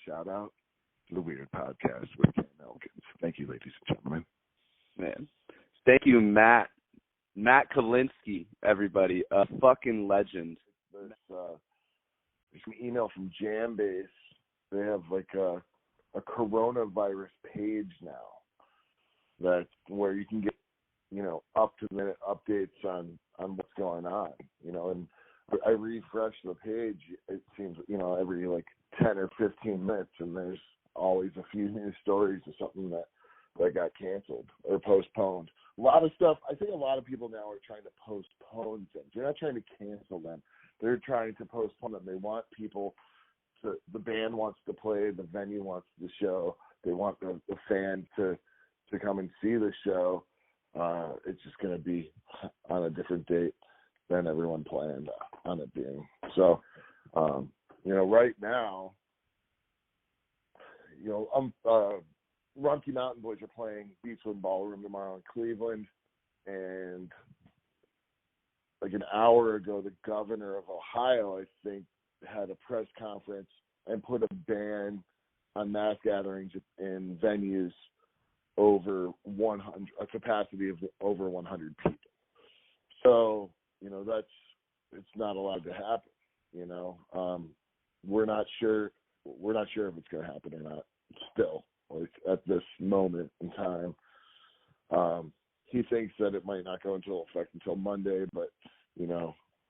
shout out to the Weird Podcast with Ken Elkins. Thank you, ladies and gentlemen. Man, thank you, Matt Kolinski, everybody, a fucking legend. There's an email from Jambase. They have like a coronavirus page now that's where you can get, up to the minute updates on what's going on, and I refresh the page, it seems, every like 10 or 15 minutes, and there's always a few new stories of something that got canceled or postponed. A lot of stuff, I think a lot of people now are trying to postpone things. They're not trying to cancel them. They're trying to postpone them. They want people to, the band wants to play, the venue wants the show, they want the fans to come and see the show. It's just going to be on a different date than everyone planned on it being. So, right now, Rumpke Mountain Boys are playing Beachwood Ballroom tomorrow in Cleveland, and like an hour ago, the governor of Ohio, I think, had a press conference and put a ban on mass gatherings in venues over 100, a capacity of over 100 people. So, it's not allowed to happen. We're not sure if it's going to happen or not still, like at this moment in time. He thinks that it might not go into effect until Monday, but,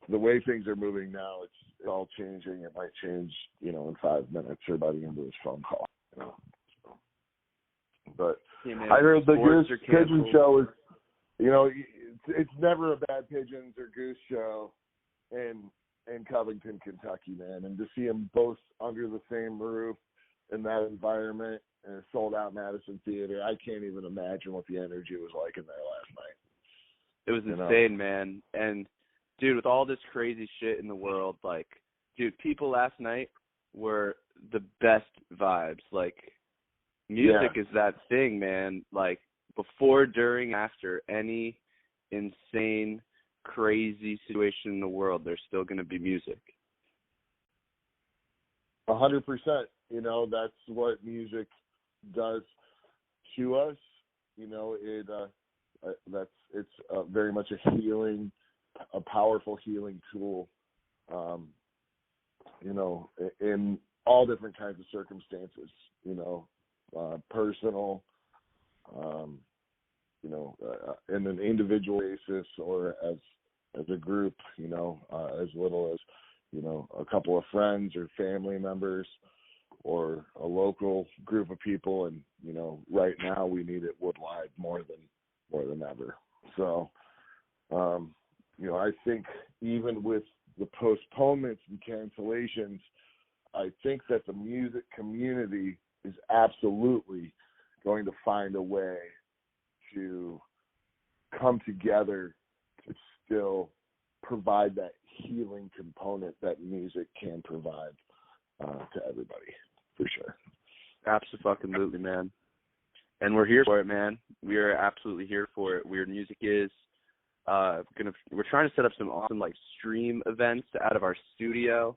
the way things are moving now, it's all changing. It might change, in 5 minutes or by the end of this phone call, But I heard the Goose Pigeon show is, it's never a bad Pigeons or Goose show in Covington, Kentucky, man. And to see them both under the same roof in that environment and a sold-out Madison Theater, I can't even imagine what the energy was like in there last night. It was insane, man. And, dude, with all this crazy shit in the world, like, dude, people last night were the best vibes. Like, music is that thing, man. Like, before, during, after any insane, crazy situation in the world, there's still going to be music. 100%. That's what music does to us. It's very much a powerful healing tool. In all different kinds of circumstances. Personal. In an individual basis or as a group, as little as, a couple of friends or family members or a local group of people. And, right now we need it worldwide more than ever. So, I think even with the postponements and cancellations, I think that the music community is absolutely going to find a way to come together to still provide that healing component that music can provide to everybody, for sure. Absolutely, man. And we're here for it, man. We are absolutely here for it. Weird Music is we're trying to set up some awesome stream events out of our studio.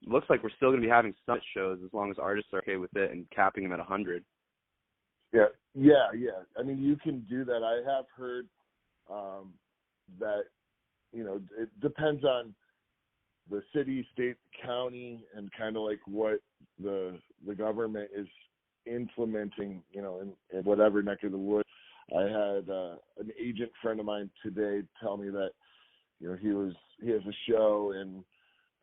Looks like we're still going to be having summit shows as long as artists are okay with it and capping them at 100. Yeah. I mean, you can do that. I have heard that, it depends on the city, state, county, and kind of what the government is implementing, in whatever neck of the woods. I had an agent friend of mine today tell me that, he has a show in,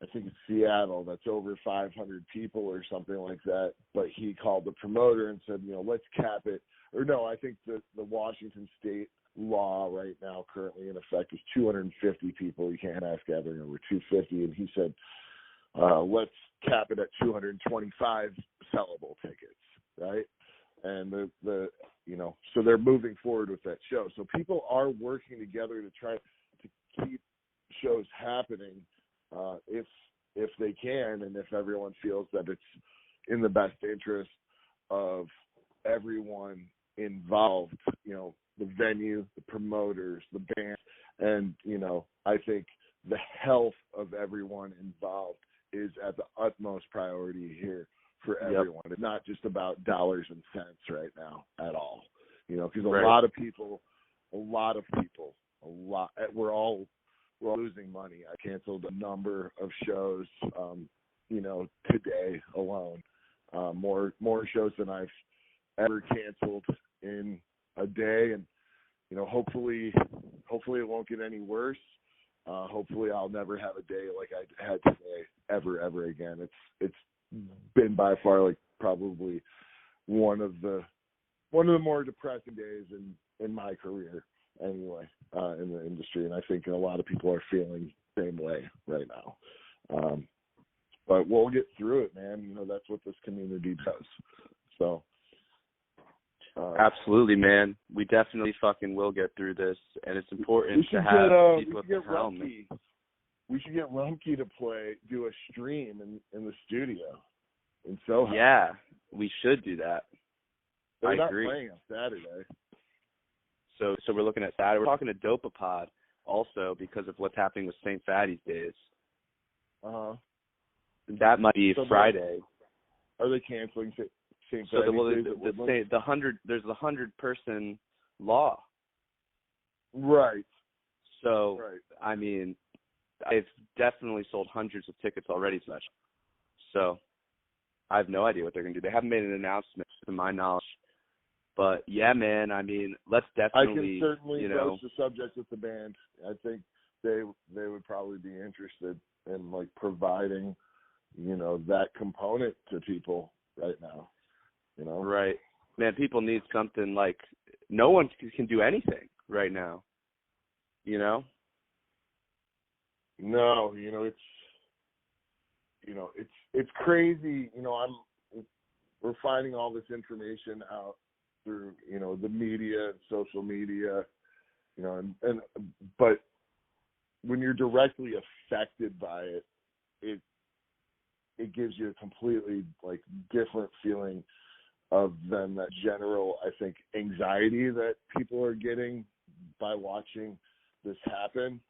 I think it's Seattle, that's over 500 people or something like that. But he called the promoter and said, let's cap it. Or no, I think the Washington state law right now currently in effect is 250 people. You can't have gathering over 250. And he said, let's cap it at 225 sellable tickets, right? And so they're moving forward with that show. So people are working together to try to keep shows happening, if they can, and if everyone feels that it's in the best interest of everyone involved, the venue, the promoters, the band, and, I think the health of everyone involved is at the utmost priority here everyone. It's not just about dollars and cents right now at all. Because Right. a lot of people, we're all losing money. I canceled a number of shows, today alone. More shows than I've ever canceled in a day, and hopefully it won't get any worse. Hopefully I'll never have a day like I had today ever again. It's been by far like probably one of the more depressing days in my career anyway, in the industry, and I think a lot of people are feeling the same way right now. But we'll get through it, man. That's what this community does. So absolutely, man. We definitely fucking will get through this, and it's important to have people at the helm. We should get Rumpke to do a stream in the studio in Soho. Yeah, we should do that. They're I not agree. playing on Saturday. So we're looking at Saturday. We're talking to Dopapod also because of what's happening with St. Fatty's Days. That might be Friday. Are they canceling St. Fatty's So Days? there's the 100-person law. Right. So right. I mean, I've definitely sold hundreds of tickets already to that show. So I have no idea what they're going to do. They haven't made an announcement, to my knowledge. But, yeah, man, I mean, let's definitely, I can certainly broach the subject with the band. I think they would probably be interested in, like, providing, that component to people right now, Right. Man, people need something like no one can do anything right now, No, it's crazy. We're finding all this information out through, the media and social media, but when you're directly affected by it, it gives you a completely like different feeling than that general, I think, anxiety that people are getting by watching this happen.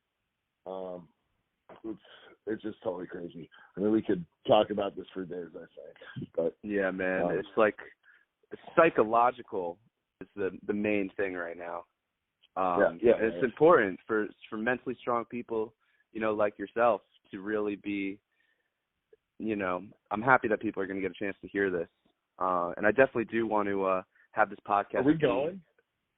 It's just totally crazy. I mean, we could talk about this for days, I think. But yeah, man, it's like psychological is the main thing right now. It's important for mentally strong people, like yourself, to really be. I'm happy that people are going to get a chance to hear this, and I definitely do want to have this podcast. Are we going?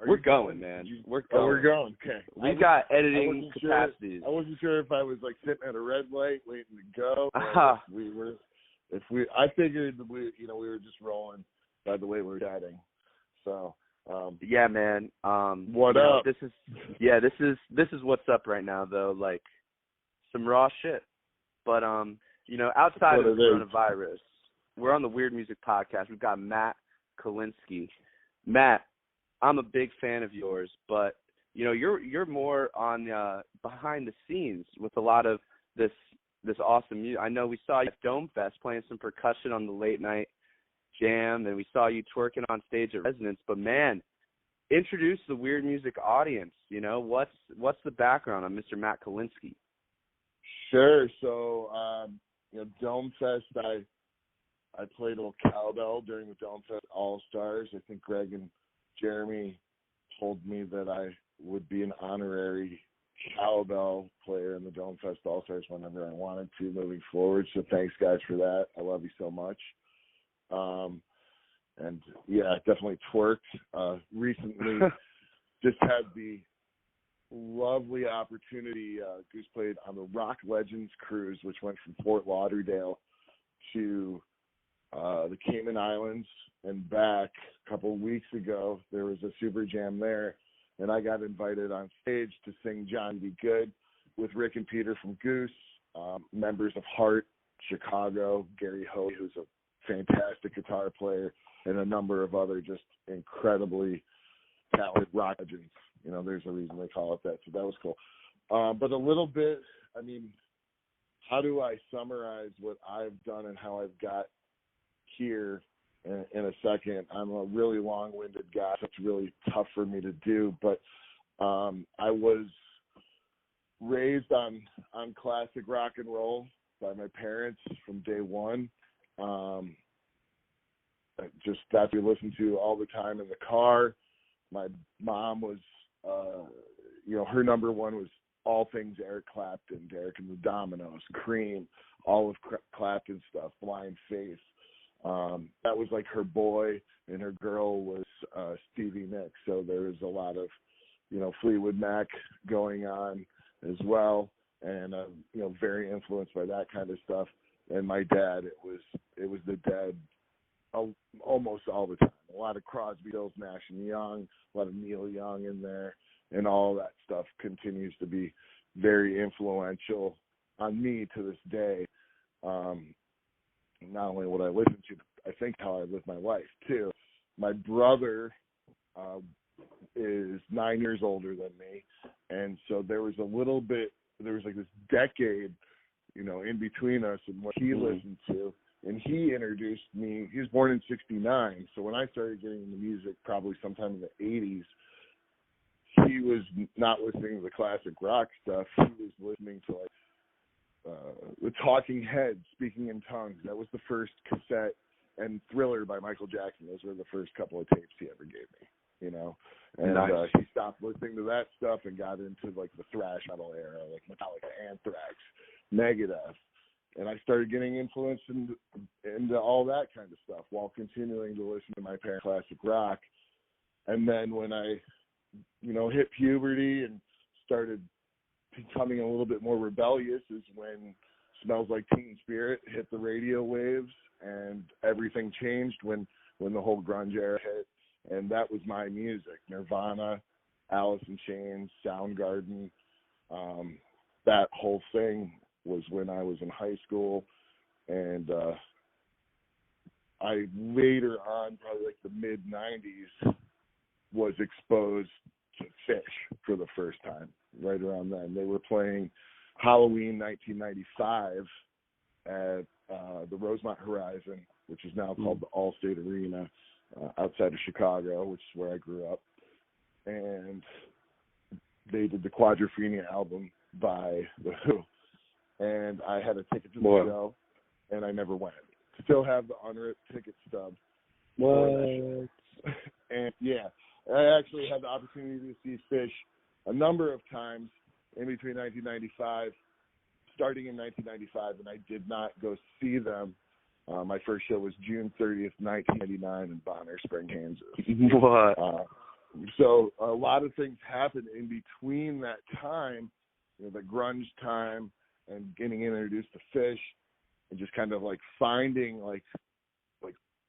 We're going, man. We're going. Oh, we're going. Okay. We've got editing capacities. I wasn't sure if I was like sitting at a red light waiting to go. I figured we were just rolling by the way we're chatting. So. Yeah, man. What up? This is what's up right now, though. Like some raw shit. But outside of coronavirus, we're on the Weird Music Podcast. We've got Matt Kolinski. Matt, I'm a big fan of yours, but you're more on behind the scenes with a lot of this awesome music. I know we saw you at Dome Fest playing some percussion on the late night jam, and we saw you twerking on stage at Resonance. But man, introduce the Weird Music audience. What's the background on Mr. Matt Kolinski? Sure. So Dome Fest, I played a little cowbell during the Dome Fest All Stars. I think Greg and Jeremy told me that I would be an honorary cowbell player in the Dome Fest All Stars whenever I wanted to moving forward. So thanks, guys, for that. I love you so much. And yeah, definitely twerked. Recently, just had the lovely opportunity. Goose played on the Rock Legends cruise, which went from Fort Lauderdale to the Cayman Islands and back a couple of weeks ago. There was a super jam there, and I got invited on stage to sing John Be Good with Rick and Peter from Goose, members of Heart, Chicago, Gary Ho, who's a fantastic guitar player, and a number of other just incredibly talented rock legends. There's a reason they call it that, so that was cool. But a little bit, I mean, how do I summarize what I've done and how I've got here in a second? I'm a really long-winded guy, so it's really tough for me to do, but I was raised on classic rock and roll by my parents from day one. just that's what we listened to all the time in the car. My mom was, her number one was all things Eric Clapton, Derek and the Dominoes, Cream, all of Clapton stuff, Blind Faith. That was like her boy, and her girl was Stevie Nicks. So there was a lot of, Fleetwood Mac going on as well, and very influenced by that kind of stuff. And my dad, it was the Dead almost all the time. A lot of Crosby, Stills, Nash and Young, a lot of Neil Young in there, and all that stuff continues to be very influential on me to this day. Not only what I listen to, I think how I live my life too. My brother is 9 years older than me, and so there was like this decade, in between us and what he listened to. And he introduced me. He was born in '69, so when I started getting into music, probably sometime in the '80s, he was not listening to the classic rock stuff. He was listening to the Talking Heads, Speaking in Tongues. That was the first cassette, and Thriller by Michael Jackson. Those were the first couple of tapes he ever gave me. And nice. He stopped listening to that stuff and got into like the thrash metal era, like Metallica, Anthrax, Megadeth. And I started getting influenced into all that kind of stuff while continuing to listen to my parents' classic rock. And then when I, hit puberty and started becoming a little bit more rebellious is when Smells Like Teen Spirit hit the radio waves, and everything changed when the whole grunge era hit. And that was my music. Nirvana, Alice in Chains, Soundgarden, that whole thing was when I was in high school. And I later on, probably like the mid-90s, was exposed to Phish for the first time, right around then. They were playing Halloween 1995 at the Rosemont Horizon, which is now called the Allstate Arena, outside of Chicago, which is where I grew up. And they did the Quadrophenia album by The Who. And I had a ticket to the show, and I never went. Still have the unwritten ticket stub. What? And yeah, I actually had the opportunity to see Phish a number of times in between 1995, starting in 1995, and I did not go see them. My first show was June 30th, 1999 in Bonner Spring, Kansas. What? So a lot of things happened in between that time, the grunge time, and getting introduced to Phish, and just kind of like finding like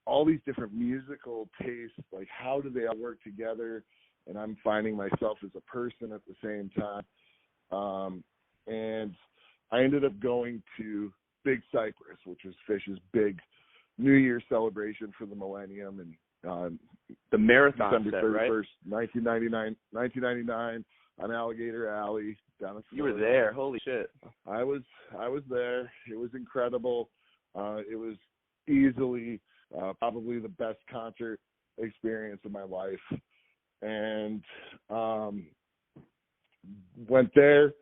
all these different musical tastes, like how do they all work together, and I'm finding myself as a person at the same time. And I ended up going to Big Cypress, which was Phish's big New Year's celebration for the millennium, and the marathon December set, 31st, right? 1999 on Alligator Alley down in Florida. You were there. Holy shit. I was there. It was incredible. It was easily probably the best concert experience of my life. And went there,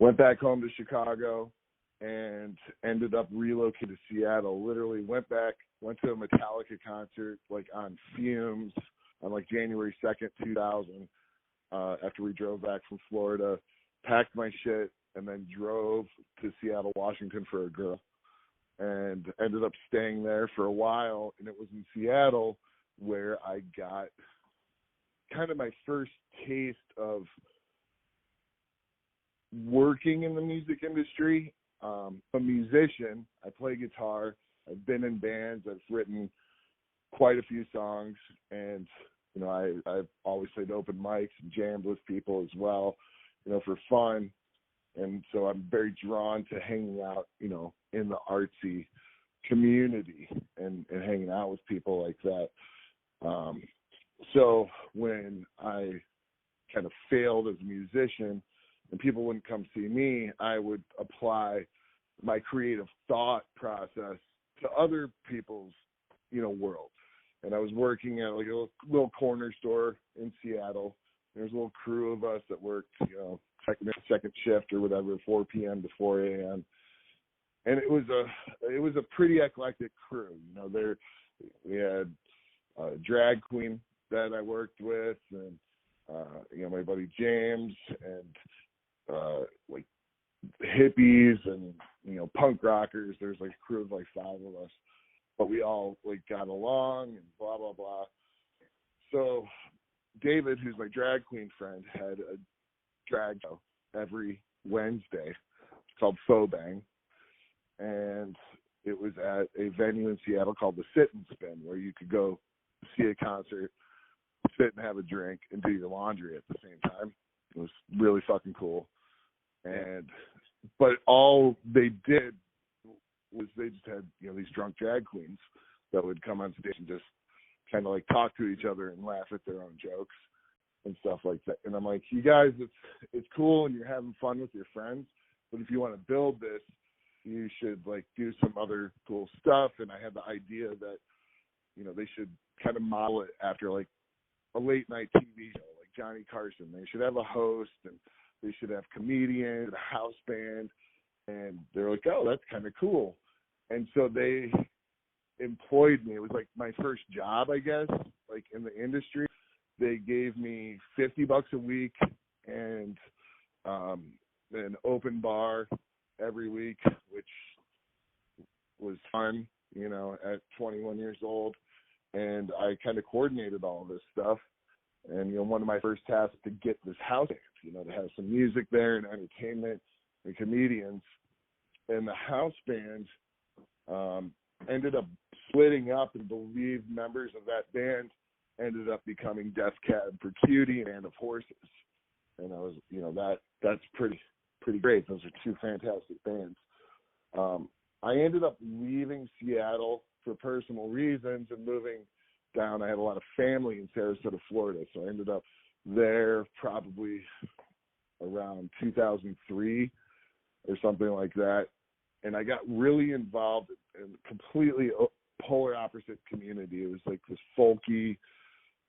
went back home to Chicago, and ended up relocating to Seattle. Literally went to a Metallica concert like on fumes on like January 2nd, 2000, after we drove back from Florida, packed my shit, and then drove to Seattle, Washington for a girl, and ended up staying there for a while. And it was in Seattle where I got kind of my first taste of working in the music industry. A musician, I play guitar, I've been in bands, I've written quite a few songs, and I've always played open mics and jammed with people as well, for fun. And so I'm very drawn to hanging out, in the artsy community and hanging out with people like that. So when I kind of failed as a musician and people wouldn't come see me, I would apply my creative thought process to other people's, world. And I was working at like a little corner store in Seattle. There's a little crew of us that worked, second shift or whatever, 4 p.m. to 4 a.m. And it was a pretty eclectic crew. We had drag queen that I worked with, and my buddy James, and like hippies and punk rockers. There's like a crew of like 5 of us, but we all like got along and blah blah blah. So David, who's my drag queen friend, had a drag show every Wednesday. It's called Faux Bang, and it was at a venue in Seattle called the Sit and Spin, where you could go see a concert, sit and have a drink, and do your laundry at the same time. It was really fucking cool. But all they did was they just had these drunk drag queens that would come on stage and just kind of like talk to each other and laugh at their own jokes and stuff like that. And I'm like, you guys, it's cool and you're having fun with your friends, but if you want to build this, you should like do some other cool stuff. And I had the idea that they should kind of model it after like a late night TV show like Johnny Carson. They should have a host, and they should have comedians, a house band. And they're like, oh, that's kind of cool. And so they employed me. It was like my first job, I guess, like in the industry. They gave me $50 a week and an open bar every week, which was fun, at 21 years old. And I kind of coordinated all of this stuff. And, one of my first tasks to get this house band, to have some music there and entertainment and comedians. And the house band ended up splitting up, and believe members of that band ended up becoming Death Cab for Cutie and Band of Horses. And I was, that's pretty great. Those are 2 fantastic bands. I ended up leaving Seattle for personal reasons and moving down. I had a lot of family in Sarasota, Florida, so I ended up there probably around 2003 or something like that. And I got really involved in a completely polar opposite community. It was like this folky,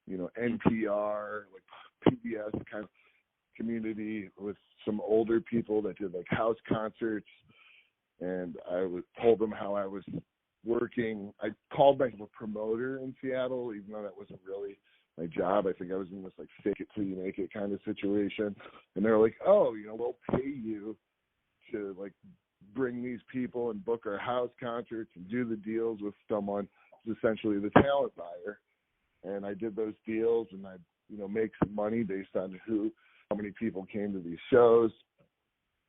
NPR, like PBS kind of community with some older people that did like house concerts. And I told them how I was working. I called myself a promoter in Seattle, even though that wasn't really my job. I think I was in this like fake it till you make it kind of situation. And they're like, oh, we'll pay you to like bring these people and book our house concerts and do the deals with someone who's essentially the talent buyer. And I did those deals, and I, make some money based on how many people came to these shows.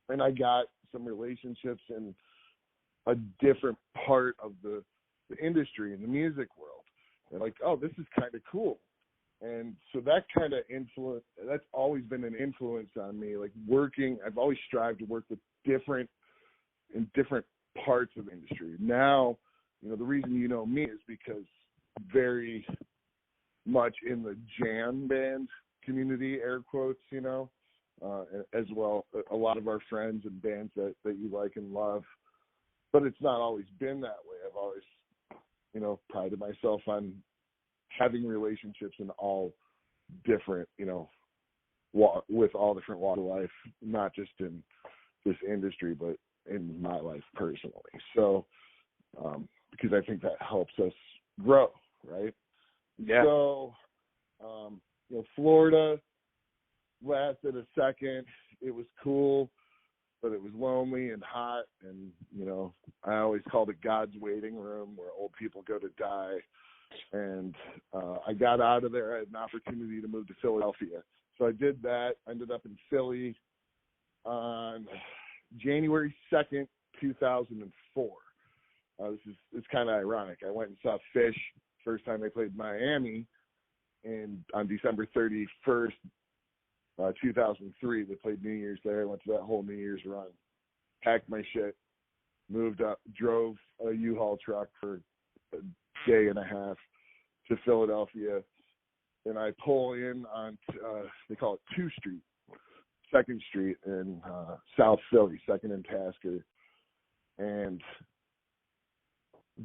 And I got some relationships in a different part of the industry, in the music world. And like, oh, this is kind of cool. And so that kind of influence, that's always been an influence on me. Like I've always strived to work with different parts of the industry. Now, the reason me is because I'm very much in the jam band community, air quotes, as well, a lot of our friends and bands that you like and love. But it's not always been that way. I've always, prided myself on having relationships in all different, with all different walks of life, not just in this industry, but in my life personally. So, because I think that helps us grow, right? Yeah. So, Florida lasted a second. It was cool, but it was lonely and hot. And, I always called it God's waiting room, where old people go to die. And I got out of there. I had an opportunity to move to Philadelphia. So I did that. I ended up in Philly on January 2nd, 2004. It's kind of ironic. I went and saw Fish first time they played Miami, and on December 31st, 2003, they played New Year's there. I went to that whole New Year's run, packed my shit, moved up, drove a U-Haul truck for a day and a half to Philadelphia, and I pull in on, they call it 2 Street, 2nd Street in South Philly, 2nd and Tasker, and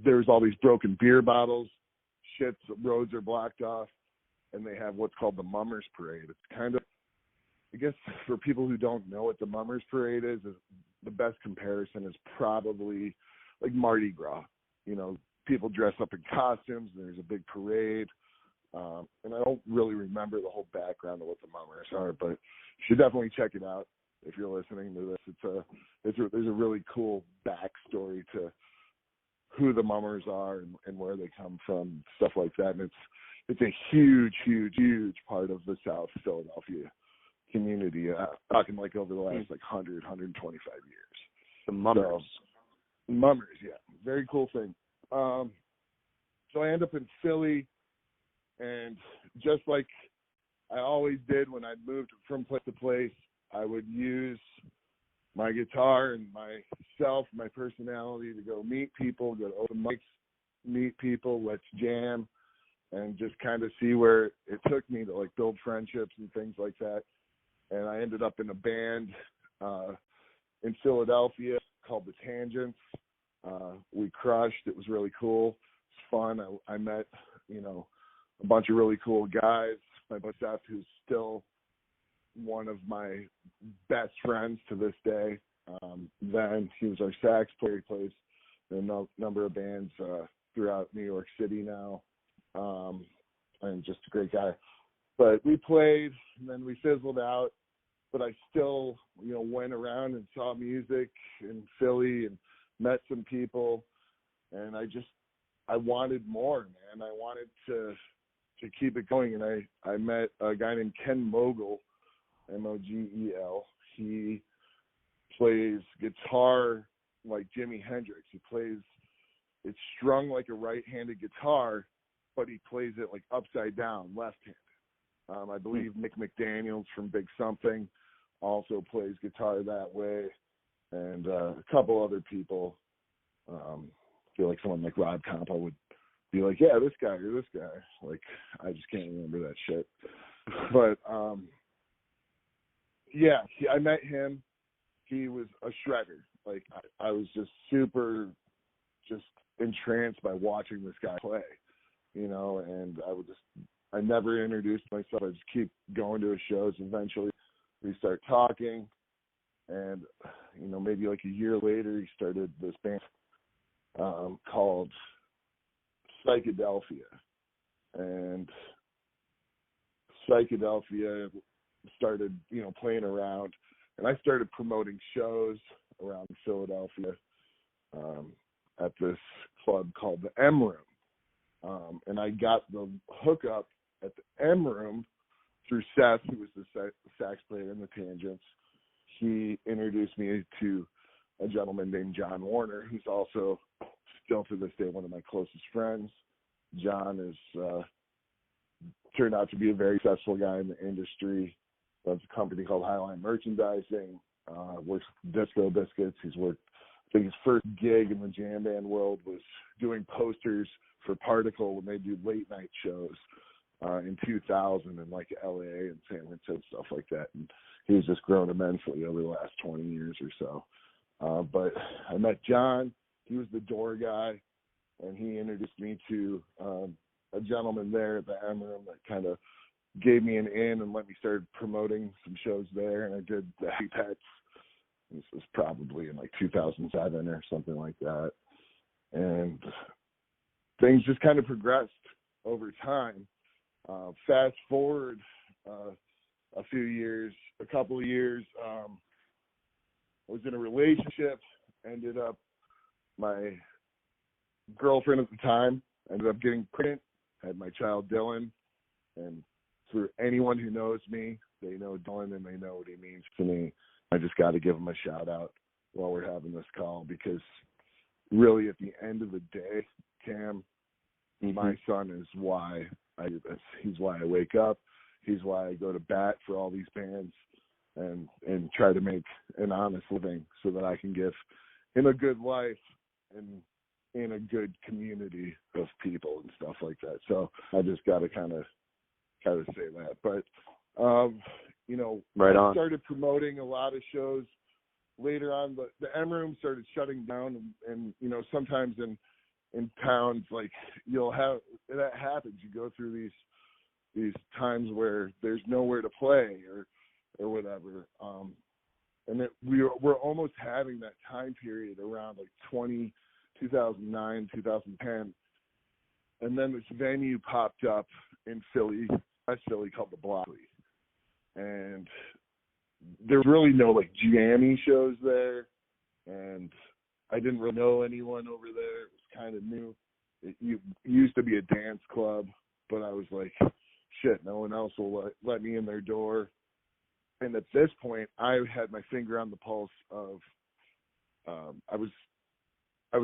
there's all these broken beer bottles, roads are blocked off, and they have what's called the Mummers Parade. It's kind of, I guess, for people who don't know what the Mummers Parade is the best comparison is probably like Mardi Gras. people dress up in costumes, and there's a big parade. And I don't really remember the whole background of what the Mummers are, but you should definitely check it out if you're listening to this. There's a really cool backstory to who the Mummers are and where they come from, stuff like that. And it's a huge, huge, huge part of the South Philadelphia community. Talking like over the last 100, 125 years. The Mummers. So, Mummers, yeah, very cool thing. So I end up in Philly. And just like I always did when I moved from place to place, I would use my guitar and myself, my personality to go meet people, go to open mics, meet people, let's jam, and just kind of see where it took me to like build friendships and things like that. And I ended up in a band in Philadelphia called the Tangents. We crushed. It was really cool. It's fun. I met, a bunch of really cool guys. My buddy Seth, who's still one of my best friends to this day. Then he was our sax player. He plays in a number of bands throughout New York City now, and just a great guy. But we played, and then we fizzled out. But I still, went around and saw music in Philly and met some people, and I wanted more, man. I wanted to keep it going, and I met a guy named Ken Mogul, Mogel. He plays guitar like Jimi Hendrix. It's strung like a right-handed guitar, but he plays it like upside down, left-handed. I believe Mick McDaniels from Big Something also plays guitar that way, and a couple other people. I feel like someone like Rob Campa would be like, yeah, this guy or this guy. Like, I just can't remember that shit. But, I met him. He was a shredder. Like, I was just super entranced by watching this guy play, and I never introduced myself. I just keep going to his shows. Eventually, we start talking, and, maybe like a year later, he started this band called Pyschedelphia, and Pyschedelphia started, playing around, and I started promoting shows around Philadelphia at this club called the M Room, and I got the hookup at the M Room through Seth, who was the sax player in the Tangents. He introduced me to a gentleman named John Warner, who's also still to this day one of my closest friends. John is turned out to be a very successful guy in the industry. Runs a company called Highline Merchandising. Works with Disco Biscuits. He's worked. I think his first gig in the jam band world was doing posters for Particle when they do late night shows in 2000 in like LA and San Francisco, stuff like that. And he's just grown immensely over the last 20 years or so. But I met John. He was the door guy, and he introduced me to a gentleman there at the M Room that kind of gave me an in and let me start promoting some shows there. And I did the Happy Pets. This was probably in like 2007 or something like that. And things just kind of progressed over time. Fast forward a couple of years, I was in a relationship, ended up, my girlfriend at the time ended up getting pregnant, had my child Dylan, and for anyone who knows me, they know Dylan and they know what he means to me. I just got to give him a shout out while we're having this call, because really at the end of the day, Cam, my son is why I do this. He's why I wake up. He's why I go to bat for all these bands and try to make an honest living so that I can give him a good life and in a good community of people and stuff like that. So I just got to kind of say that. But, right on. I started promoting a lot of shows later on. The M Room started shutting down, and sometimes in towns, like, you'll have, that happens. You go through these times where there's nowhere to play or whatever. And we're almost having that time period around like 2009, 2010. And then this venue popped up in Philly, West Philly, called the Blockley. And there was really no like jammy shows there. And I didn't really know anyone over there. It was kind of new. It used to be a dance club, but I was like, shit, no one else will let me in their door. And at this point, I had my finger on the pulse of, I was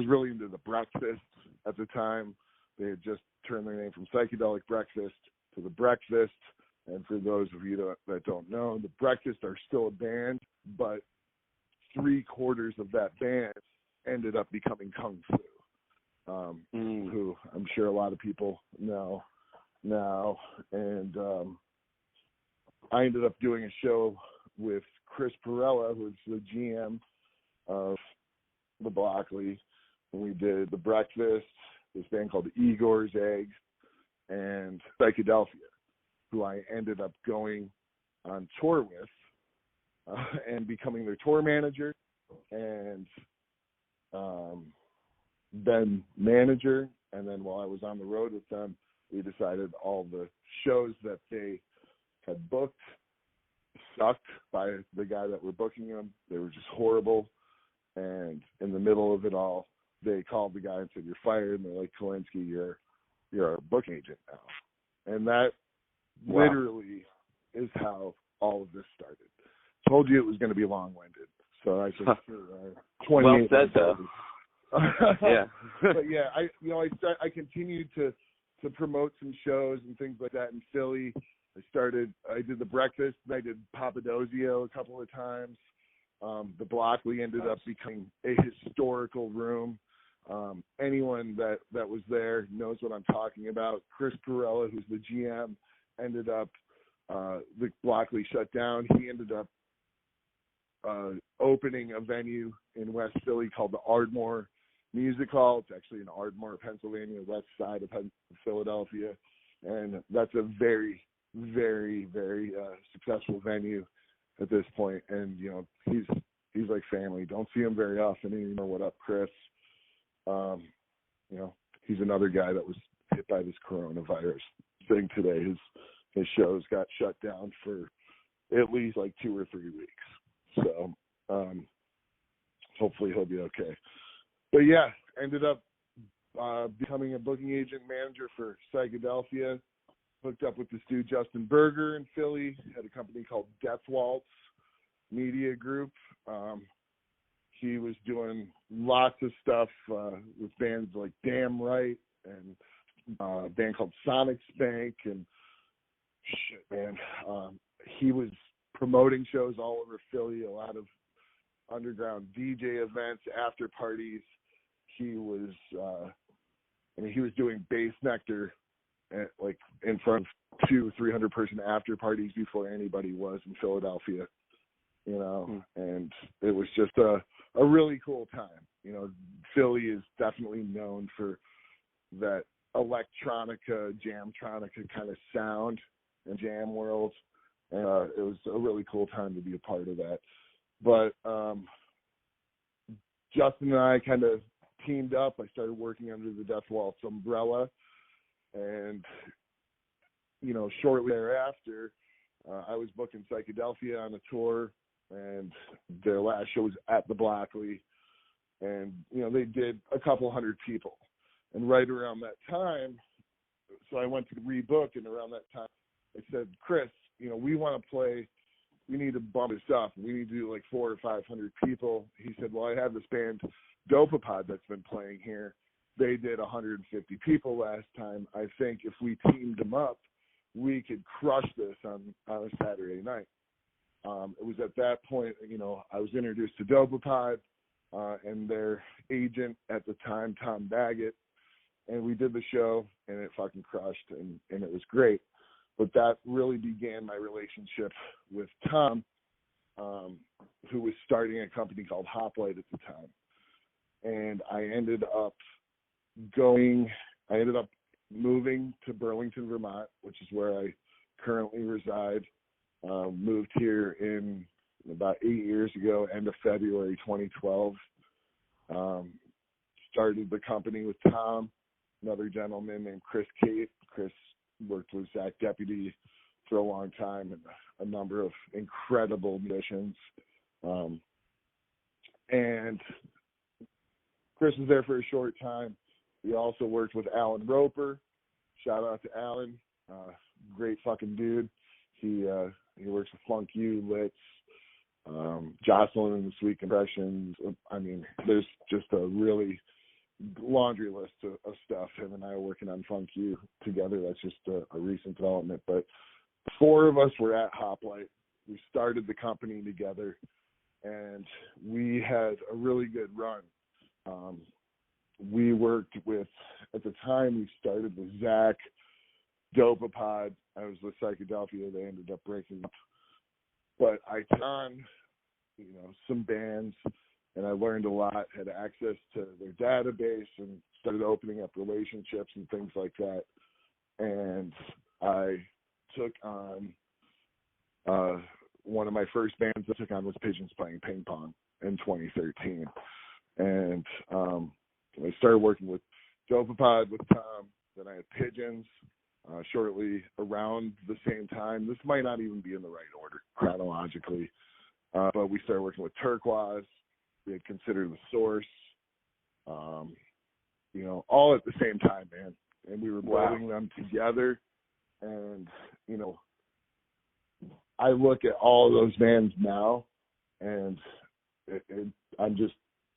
really into the Breakfast at the time. They had just turned their name from Psychedelic Breakfast to the Breakfast. And for those of you that don't know, the Breakfast are still a band, but 3/4 of that band ended up becoming Kung Fu, who I'm sure a lot of people know now. And I ended up doing a show with Chris Perella, who's the GM of the Blockley, and we did the Breakfast, this band called Igor's Eggs, and Pyschedelphia, who I ended up going on tour with and becoming their tour manager and then manager. And then while I was on the road with them, we decided all the shows that they had booked sucked by the guy that were booking them. They were just horrible. And in the middle of it all, they called the guy and said, "You're fired." And they're like, "Kolinski, you're our booking agent now." And that literally is how all of this started. Told you it was going to be long-winded, so I said, 28 well said, though. Yeah. But yeah, I continued to promote some shows and things like that in Philly. I did the Breakfast, and I did Papadozio a couple of times. The Blockley ended up becoming a historical room. Anyone that was there knows what I'm talking about. Chris Perella, who's the GM, ended up, the Blockley shut down. He ended up opening a venue in West Philly called the Ardmore Music Hall. It's actually in Ardmore, Pennsylvania, west side of Philadelphia. And that's a very, very, very successful venue at this point. And, he's like family. Don't see him very often anymore. What up, Chris? He's another guy that was hit by this coronavirus thing today. His shows got shut down for at least like 2 or 3 weeks. So hopefully he'll be okay. But yeah, ended up becoming a booking agent manager for Psychedelphia. Hooked up with this dude Justin Berger in Philly. Had a company called Death Waltz Media Group. He was doing lots of stuff with bands like Damn Right and a band called Sonic Spank and shit, man. He was promoting shows all over Philly, a lot of underground DJ events, after parties. He was, he was doing Bass Nectar like in front of 200-300 person after parties before anybody was in Philadelphia, and it was just a really cool time. Philly is definitely known for that electronica, jamtronica kind of sound in jam world. And it was a really cool time to be a part of that. But Justin and I kind of teamed up. I started working under the Death Waltz umbrella. And, shortly thereafter, I was booking Psychedelphia on a tour. And their last show was at the Blockley. And, they did a couple hundred people. And right around that time, so I went to rebook. And around that time, I said, "Chris, we want to play, we need to bump this up. We need to do like 400 or 500 people." He said, "Well, I have this band, Dopapod, that's been playing here. They did 150 people last time. I think if we teamed them up, we could crush this on a Saturday night." It was at that point, I was introduced to Dopapod and their agent at the time, Tom Baggett, and we did the show, and it fucking crushed, and it was great. But that really began my relationship with Tom, who was starting a company called Hoplite at the time. And I ended up moving to Burlington, Vermont, which is where I currently reside. Moved here in about 8 years ago, end of February 2012. started the company with Tom, another gentleman named Chris Kate. Chris worked with Zach Deputy for a long time and a number of incredible musicians. And Chris was there for a short time. We also worked with Alan Roper. Shout out to Alan. Great fucking dude. He works with Funk U, Litz, Jocelyn and the Sweet Compressions. I mean, there's just a really laundry list of stuff. Him and I are working on Funk U together. That's just a recent development. But 4 of us were at Hoplite. We started the company together, and we had a really good run. We worked with, at the time, we started with Zach, Dopapod. I was with Pyschedelphia. They ended up breaking up. But I took on, some bands, and I learned a lot, had access to their database, and started opening up relationships and things like that. And I took on, one of my first bands I took on was Pigeons Playing Ping Pong in 2013. And I started working with Dopapod with Tom. Then I had Pigeons shortly around the same time. This might not even be in the right order chronologically, but we started working with Turkuaz. We had Considered the Source, all at the same time, man. And we were building them together. And, I look at all of those bands now, and I'm just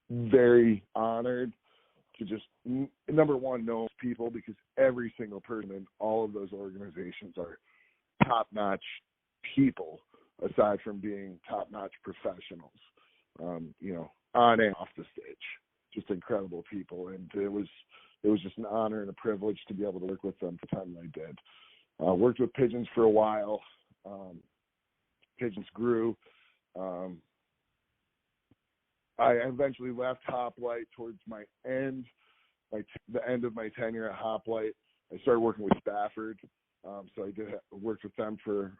very honored to just, number one, know people, because every single person in all of those organizations are top-notch people, aside from being top-notch professionals, on and off the stage. Just incredible people, and it was just an honor and a privilege to be able to work with them for the time I did. Worked with Pigeons for a while. Pigeons grew. I eventually left Hoplite towards my end, the end of my tenure at Hoplite. I started working with Spafford, so I worked with them for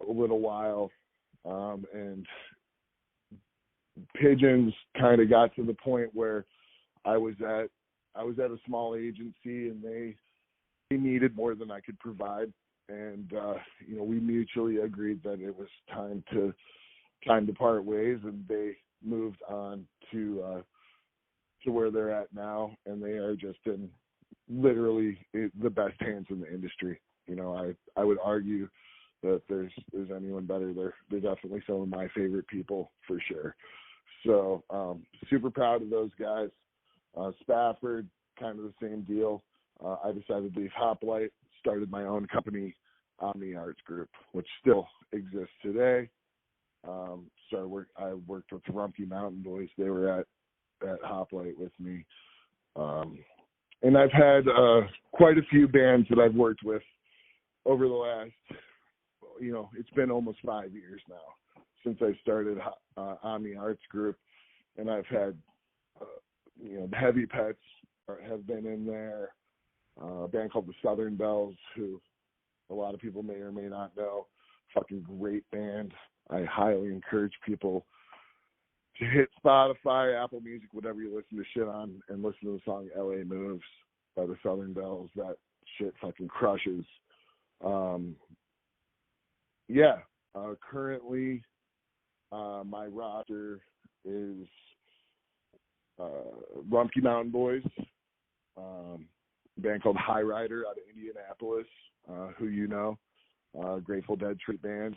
a little while, and Pigeons kind of got to the point where I was at a small agency, and they needed more than I could provide, and we mutually agreed that it was time to part ways, and they moved on to where they're at now, and they are just in literally the best hands in the industry. I would argue that there's anyone better. They're definitely some of my favorite people for sure. So super proud of those guys. Spafford, kind of the same deal. I decided to leave Hoplite, started my own company, Amidst Group, which still exists today. I worked with the Rumpke Mountain Boys. They were at Hoplite with me. And I've had quite a few bands that I've worked with over the last, it's been almost 5 years now since I started Amidst Group. And I've had, the Heavy Pets have been in there, a band called the Southern Bells, who a lot of people may or may not know. Fucking great band. I highly encourage people to hit Spotify, Apple Music, whatever you listen to shit on, and listen to the song LA Moves by the Southern Bells. That shit fucking crushes. Currently, my roster is Rumpke Mountain Boys, a band called Hyryder out of Indianapolis, who Grateful Dead tribute band.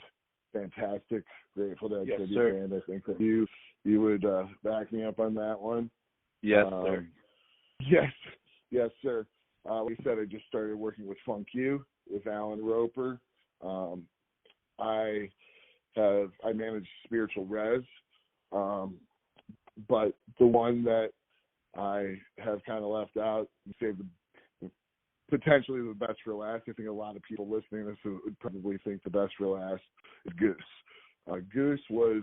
Fantastic Grateful Dead tribute band. I think that you would back me up on that one. Yes, sir. Yes, sir. Like I said, I just started working with Funk U with Alan Roper. I manage Spiritual Res, but the one that I have kind of left out and saved potentially the best for last. I think a lot of people listening to this would probably think the best for last is Goose. Goose was,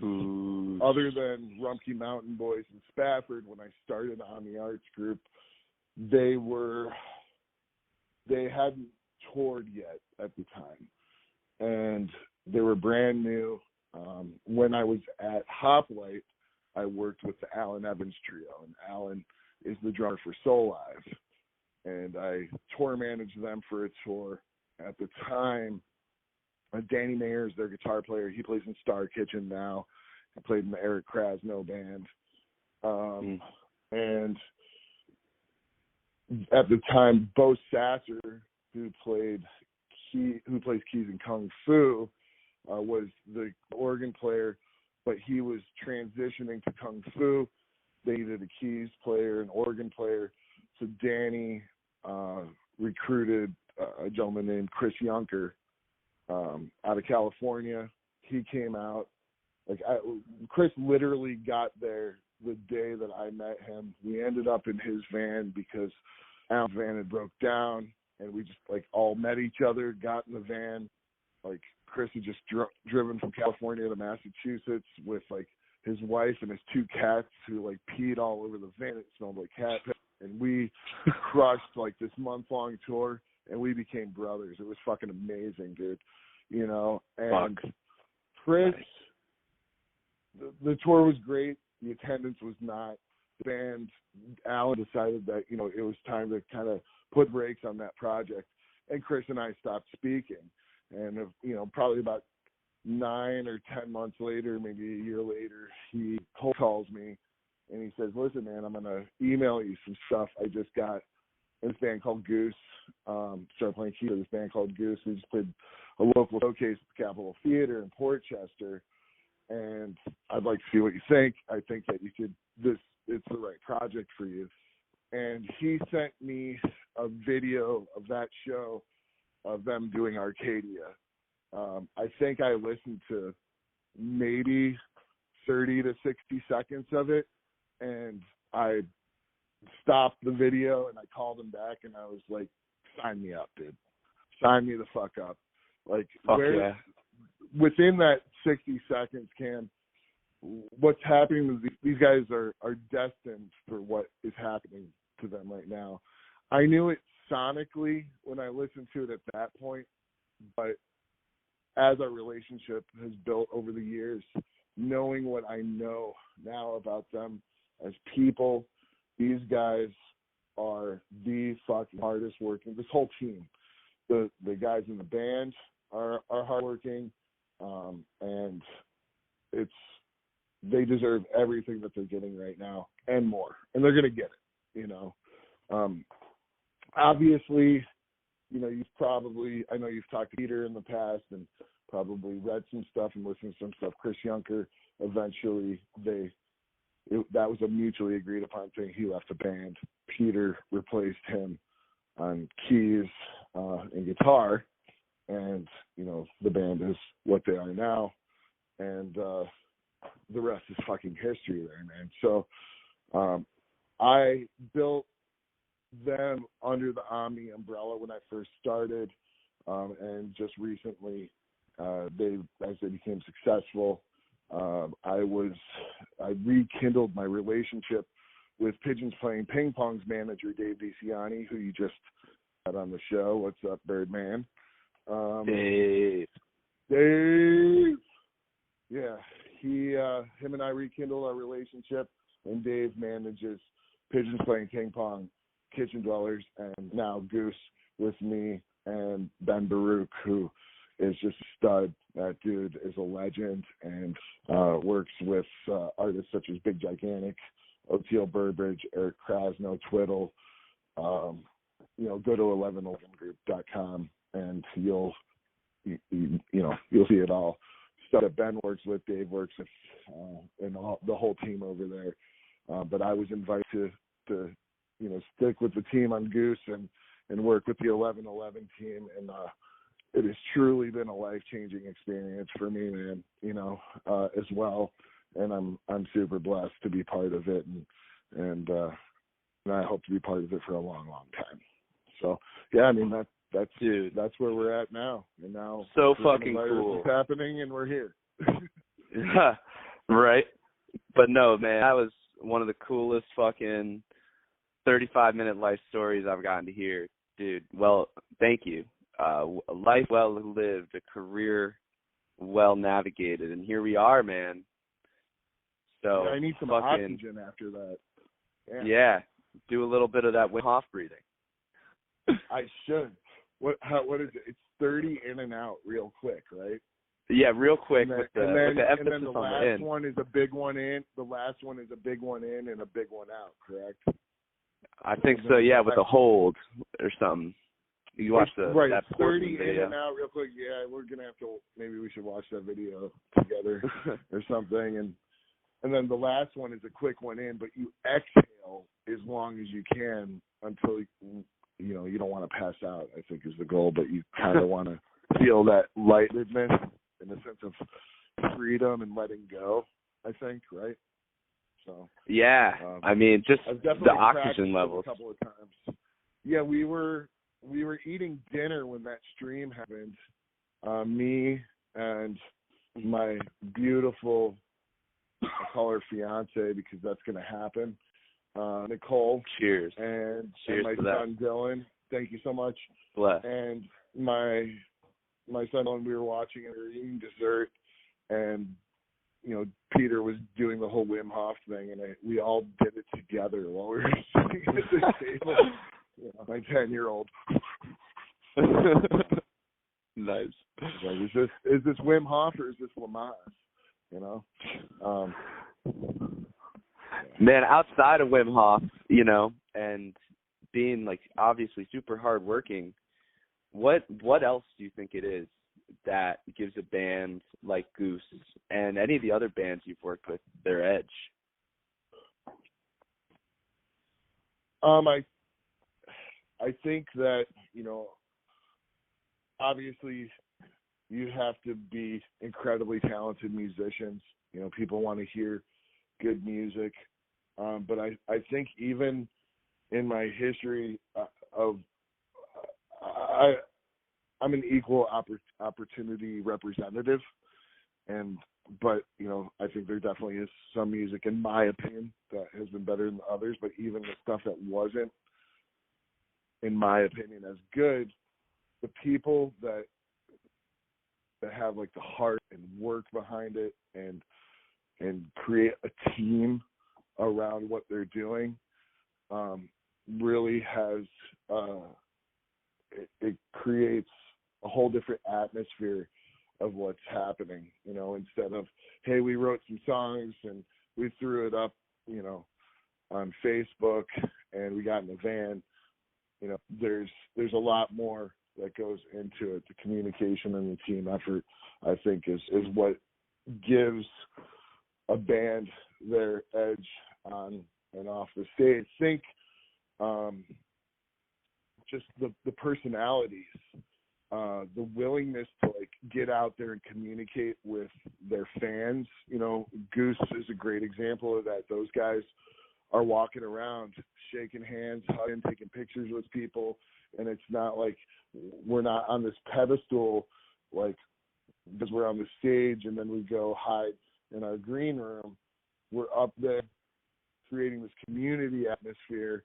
other than Rumpke Mountain Boys and Spafford, when I started on the Arts Group, they hadn't toured yet at the time, and they were brand new. When I was at Hoplite, I worked with the Alan Evans Trio, and Alan is the drummer for Soul Live, and I tour managed them for a tour. At the time, Danny Mayer is their guitar player. He plays in Star Kitchen now. He played in the Eric Krasno band. And at the time, Bo Sasser, who plays keys in Kung Fu, was the organ player, but he was transitioning to Kung Fu. They needed a keys player, an organ player. So Danny recruited a gentleman named Chris Junker out of California. He came out. Chris literally got there the day that I met him. We ended up in his van because Alan's van had broke down, and we just all met each other, got in the van. Chris had just driven from California to Massachusetts with his wife and his 2 cats who peed all over the van. It smelled like cat piss. And we crushed this month-long tour, and we became brothers. It was fucking amazing, dude. And Chris, the tour was great. The attendance was not. The band, Alan decided that, it was time to kind of put brakes on that project. And Chris and I stopped speaking. And, probably about 9 or 10 months later, maybe a year later, he calls me and he says, "Listen, man, I'm going to email you some stuff I just got in this band called Goose." Started playing keys with this band called Goose. We just played a local showcase at the Capitol Theater in Port Chester. And I'd like to see what you think. I think that it's the right project for you. And he sent me a video of that show of them doing Arcadia. I think I listened to maybe 30 to 60 seconds of it, and I stopped the video and I called him back and I was like, "Sign me up, dude. Sign me the fuck up." Yeah. Within that 60 seconds, Cam, what's happening is these guys are destined for what is happening to them right now. I knew it sonically when I listened to it at that point, but as our relationship has built over the years, knowing what I know now about them as people, these guys are the fucking hardest working. This whole team, the guys in the band are hardworking, and they deserve everything that they're getting right now and more, and they're gonna get it. Obviously, I know you've talked to Peter in the past and probably read some stuff and listened to some stuff. Chris Junker, eventually that was a mutually agreed upon thing. He left the band. Peter replaced him on keys and guitar, and the band is what they are now, and the rest is fucking history there, man. So I built them under the Omni umbrella when I first started, and just recently as they became successful, I rekindled my relationship with Pigeons Playing Ping Pong's manager, Dave DeCiani, who you just had on the show. What's up, Birdman? Dave. Yeah, him and I rekindled our relationship, and Dave manages Pigeons Playing Ping Pong, Kitchen Dwellers, and now Goose with me and Ben Baruch, who is just a stud. That dude is a legend and works with artists such as Big Gigantic, Oteil Burbridge, Eric Krasno, Twiddle. Go to 1111group.com and you'll see it all. Stuff that Ben works with, Dave works with, and the whole team over there. But I was invited to stick with the team on Goose and work with the 1111 team, and it has truly been a life-changing experience for me, man. As well, and I'm super blessed to be part of it, and I hope to be part of it for a long, long time. So yeah, I mean that's where we're at now, and now so fucking cool. It's happening, and we're here. Right, but no, man, that was one of the coolest fucking 35-minute life stories I've gotten to hear, dude. Well, thank you. A life well lived, a career well navigated, and here we are, man. So I need some oxygen after that. Yeah. do a little bit of that Wim Hof breathing. I should. What is it? It's 30 in and out real quick, right? Yeah, real quick with the emphasis and then the on the last in. one is a big one in. The last one is a big one in and a big one out, correct? I think so, yeah, with a hold or something. You watch that 30 video. in and out real quick. Yeah, we're gonna have to. Maybe we should watch that video together or something. And then the last one is a quick one in, but you exhale as long as you can until you don't want to pass out. I think is the goal, but you kind of want to feel that lightness in the sense of freedom and letting go. I think, right? So yeah, I mean, just the oxygen levels. A couple of times. Yeah, we were eating dinner when that stream happened. Me and my beautiful, I call her fiance because that's going to happen, Nicole. Cheers. And my Cheers to son Dylan. Thank you so much. Bless. And my son Dylan, we were watching and we were eating dessert, and Peter was doing the whole Wim Hof thing, and we all did it together while we were sitting at the table. My 10-year-old. Nice. Like, is this Wim Hof or is this Lamaze? Man, outside of Wim Hof, and being like obviously super hardworking, what else do you think it is that gives a band like Goose and any of the other bands you've worked with their edge? I think that, obviously you have to be incredibly talented musicians. People want to hear good music. But I think even in my history I'm an equal opportunity representative. But I think there definitely is some music, in my opinion, that has been better than others. But even the stuff that wasn't, in my opinion, as good, the people that have like the heart and work behind it and create a team around what they're doing, really has it creates a whole different atmosphere of what's happening. Instead of, hey, we wrote some songs and we threw it up, on Facebook and we got in a van. There's a lot more that goes into it. The communication and the team effort, I think, is what gives a band their edge on and off the stage. Think just the personalities, the willingness to like get out there and communicate with their fans. Goose is a great example of that. Those guys are walking around, shaking hands, hugging, taking pictures with people, and it's not like we're not on this pedestal, like because we're on the stage and then we go hide in our green room. We're up there creating this community atmosphere,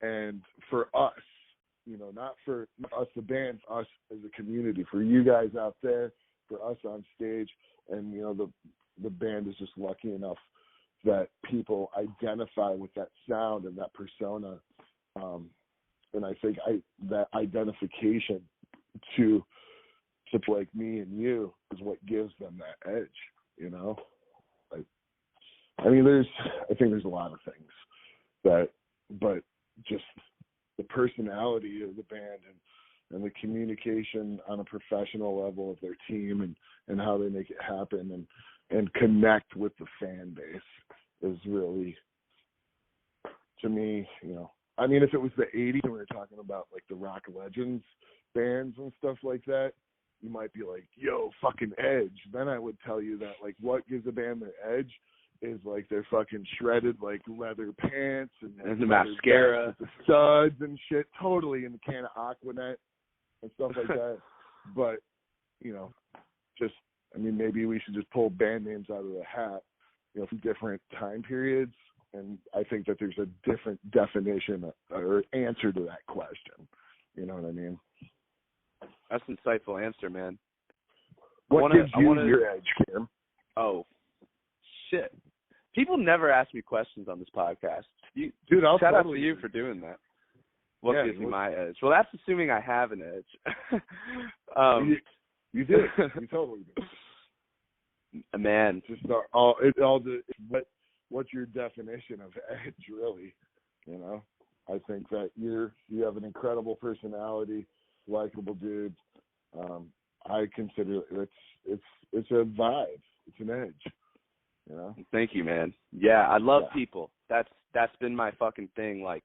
and for us, not for us the band, for us as a community, for you guys out there, for us on stage, and the band is just lucky enough that people identify with that sound and that persona, and I think that identification to people like me and you is what gives them that edge. I think there's a lot of things but just the personality of the band and the communication on a professional level of their team and how they make it happen and connect with the fan base is really, to me, if it was the 80s and we were talking about like the rock legends bands and stuff like that, you might be like, yo, fucking edge. Then I would tell you that like what gives a band their edge is like their fucking shredded like leather pants and the mascara, with the studs and shit, totally, in the can of Aquanet and stuff like that. But maybe we should just pull band names out of the hat, from different time periods, and I think that there's a different definition or answer to that question. You know what I mean? That's an insightful answer, man. What gives you your edge, Kim? Oh, shit. People never ask me questions on this podcast. Dude, I'll shout out to you for doing that. What gives me my edge? Well, that's assuming I have an edge. You do. You totally do. Man, just what's your definition of edge, really? You know, I think that you have an incredible personality, likable dude. I consider it's a vibe. It's an edge. You know. Thank you, man. Yeah, I love people. That's been my fucking thing. Like,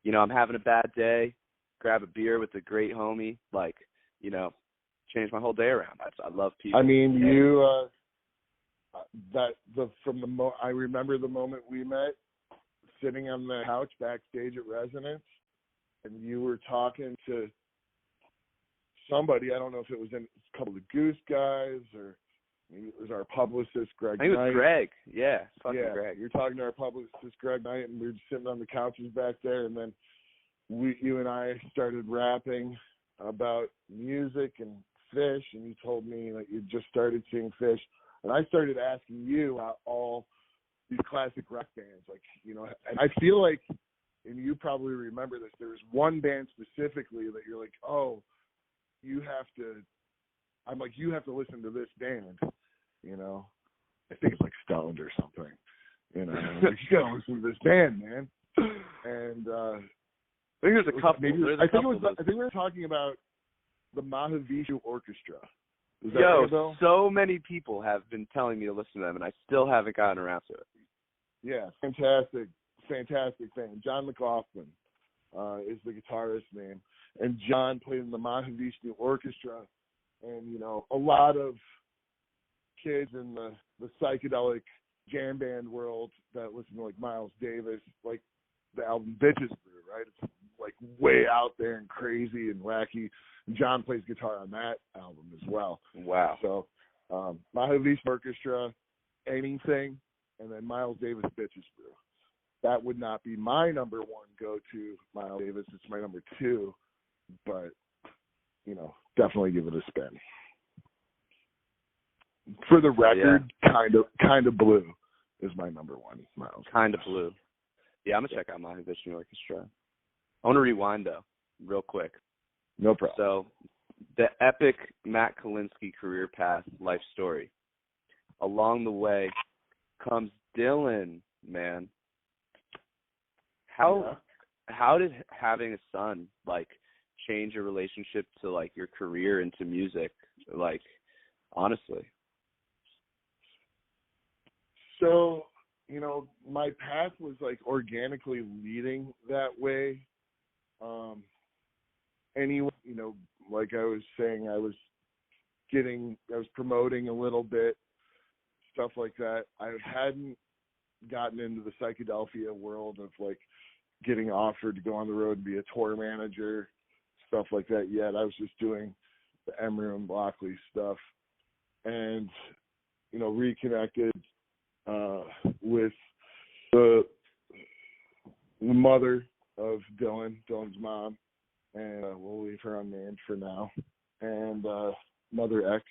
you know, I'm having a bad day, grab a beer with a great homie, like, you know, change my whole day around. I love people. I mean, I remember the moment we met, sitting on the couch backstage at Resonance, and you were talking to somebody. I don't know if it was a couple of the Goose guys or maybe it was our publicist, Greg Knight. I think it was Greg. Yeah, Greg. You're talking to our publicist, Greg Knight, and we were just sitting on the couches back there, and then you and I started rapping about music and fish, and you told me that you just started seeing fish, and I started asking you about all these classic rock bands, like, you know, and I feel like, and you probably remember this, there was one band specifically that you're like, oh, you have to listen to this band, you know. I think it's like Stoned or something, you know. Like, you gotta listen to this band, man. And I think there's a couple. I think we were talking about the Mahavishnu Orchestra. Yo, so many people have been telling me to listen to them, and I still haven't gotten around to it. Yeah, fantastic band. John McLaughlin is the guitarist name, and John played in the Mahavishnu Orchestra, and, you know, a lot of kids in the psychedelic jam band world that listen to, like, Miles Davis, like the album Bitches Brew, right? It's like way out there and crazy and wacky. And John plays guitar on that album as well. Wow. So Mahavishnu Orchestra, Anything, and then Miles Davis, Bitches Brew. That would not be my number one go-to, Miles Davis. It's my number two, but, you know, definitely give it a spin. For the record, kind of Blue is my number one, Miles. Kind of Blue. Yeah, I'm going to check out Mahavishnu Orchestra. I want to rewind, though, real quick. No problem. So, the epic Matt Kolinski career path life story. Along the way comes Dylan, man. How did having a son, like, change your relationship to, like, your career into music? Like, honestly. So, you know, my path was, like, organically leading that way. Anyway, you know, like I was saying, I was promoting a little bit, stuff like that. I hadn't gotten into the Pyschedelphia world of, like, getting offered to go on the road and be a tour manager, stuff like that yet. I was just doing the Emery and Blockley stuff, and, you know, reconnected with the mother of Dylan's mom, and we'll leave her unnamed for now, and Mother X.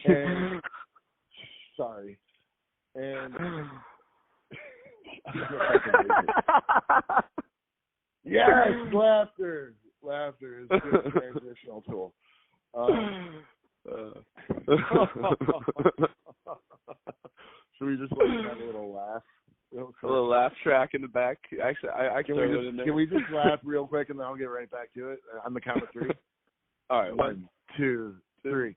And sorry. And yes, laughter. Laughter is a good transitional tool. Should we just have a little laugh? A little laugh track in the back. Actually, can we just laugh real quick and then I'll get right back to it on the count of three? All right, 1, 2, 3.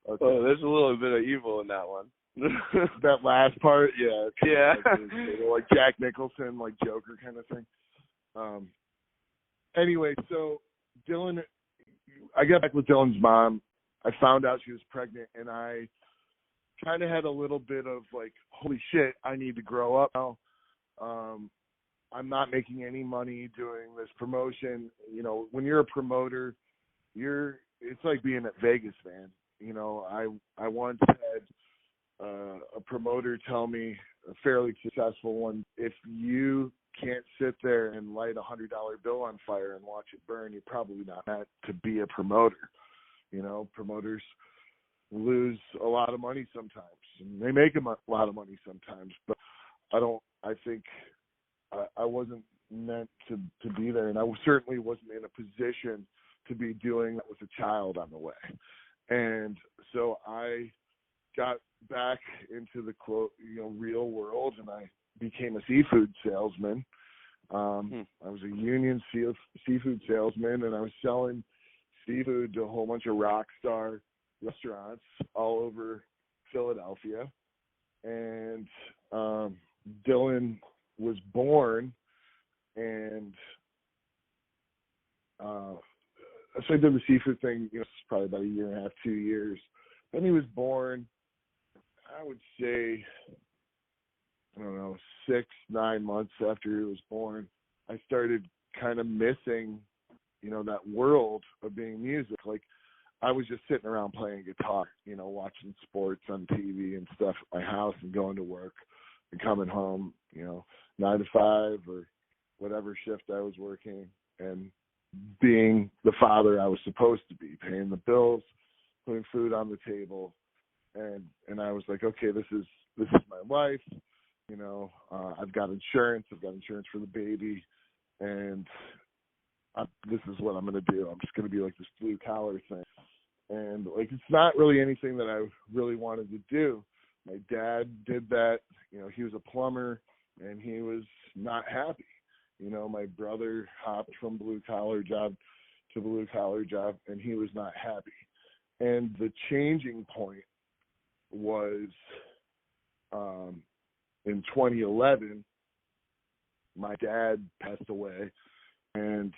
Okay. Oh, there's a little bit of evil in that one. That last part, yeah. Yeah. Like Jack Nicholson, like Joker kind of thing. Anyway, so I got back with Dylan's mom. I found out she was pregnant, and I kind of had a little bit of like, holy shit, I need to grow up now. I'm not making any money doing this promotion. You know, when you're a promoter, it's like being at Vegas, man. You know, I once had a promoter tell me, a fairly successful one, if you can't sit there and light $100 bill on fire and watch it burn, you're probably not meant to be a promoter. You know, promoters lose a lot of money sometimes, and they make a lot of money sometimes. But I think I wasn't meant to be there, and I certainly wasn't in a position to be doing that with a child on the way. And so I got back into the real world, and I became a seafood salesman. I was a union seafood salesman, and I was selling seafood to a whole bunch of rock star restaurants all over Philadelphia. And Dylan was born, and so I did the seafood thing, probably about a year and a half, 2 years. Then he was born, I would say, 6-9 months after he was born. I started kind of missing, that world of being music. Like, I was just sitting around playing guitar, watching sports on TV and stuff at my house and going to work and coming home, 9 to 5 or whatever shift I was working, and being the father I was supposed to be, paying the bills, putting food on the table. And I was like, okay, this is my life. I've got insurance. I've got insurance for the baby, and this is what I'm going to do. I'm just going to be like this blue collar thing. And like, it's not really anything that I really wanted to do. My dad did that. He was a plumber, and he was not happy. My brother hopped from blue collar job to blue collar job, and he was not happy. And the changing point was in 2011, my dad passed away, and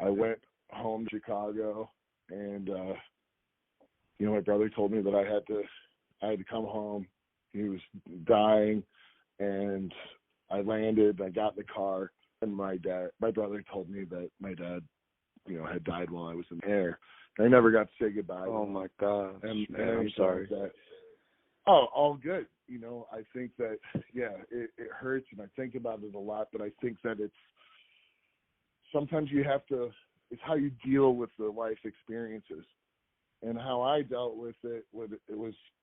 I went home to Chicago, and my brother told me that I had to come home. He was dying, and I landed. I got in the car, and my brother told me that my dad, had died while I was in the air. And I never got to say goodbye. Oh my God! And I'm sorry. All good. I think that, it hurts, and I think about it a lot, but I think that sometimes it's how you deal with the life experiences. And how I dealt with it,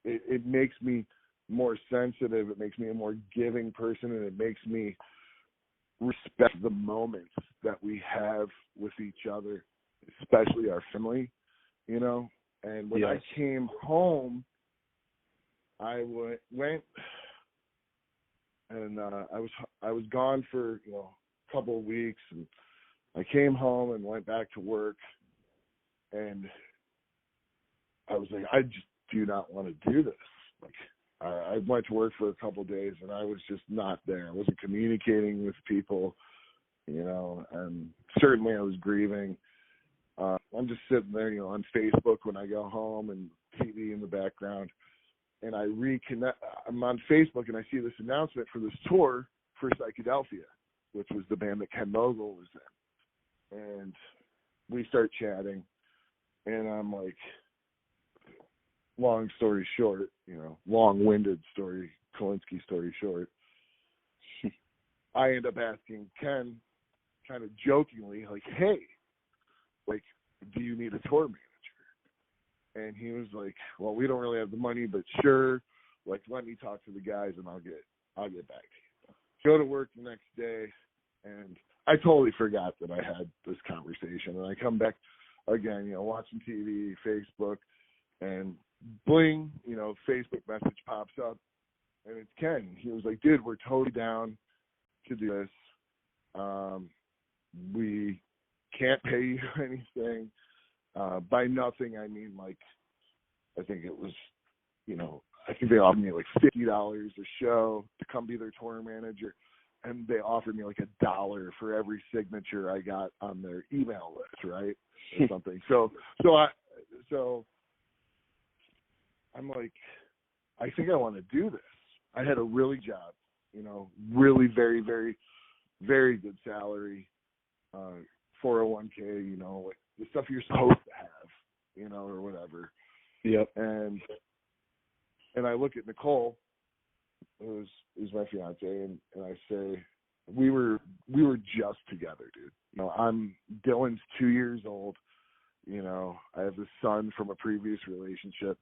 it makes me more sensitive, it makes me a more giving person, and it makes me respect the moments that we have with each other, especially our family, And when I came home, I went and I was gone for a couple of weeks, and I came home and went back to work, and I was like, I just do not want to do this. Like, I went to work for a couple of days, and I was just not there. I wasn't communicating with people, and certainly I was grieving. I'm just sitting there, on Facebook when I go home, and TV in the background, and I reconnect. I'm on Facebook, and I see this announcement for this tour for Pyschedelphia, which was the band that Ken Mogul was in. And we start chatting, and I'm like, long story short, long-winded story, Kolinski story short, I end up asking Ken kind of jokingly, like, hey, like, do you need a tour manager? And he was like, well, we don't really have the money, but sure, like, let me talk to the guys, and I'll get back to you. Go to work the next day, and I totally forgot that I had this conversation. And I come back again, watching TV, Facebook, and bling, Facebook message pops up, and it's Ken. He was like, dude, we're totally down to do this. We can't pay you anything. By nothing, I mean, like, I think it was, I think they offered me like $50 a show to come be their tour manager, and they offered me like $1 for every signature I got on their email list, right, or something. So I'm like, I think I want to do this. I had a really job, really very, very, very good salary, 401k, like the stuff you're supposed to have, or whatever. Yep. And I look at Nicole, who's my fiance, and I say, we were just together, dude. You know, Dylan's 2 years old. You know, I have a son from a previous relationship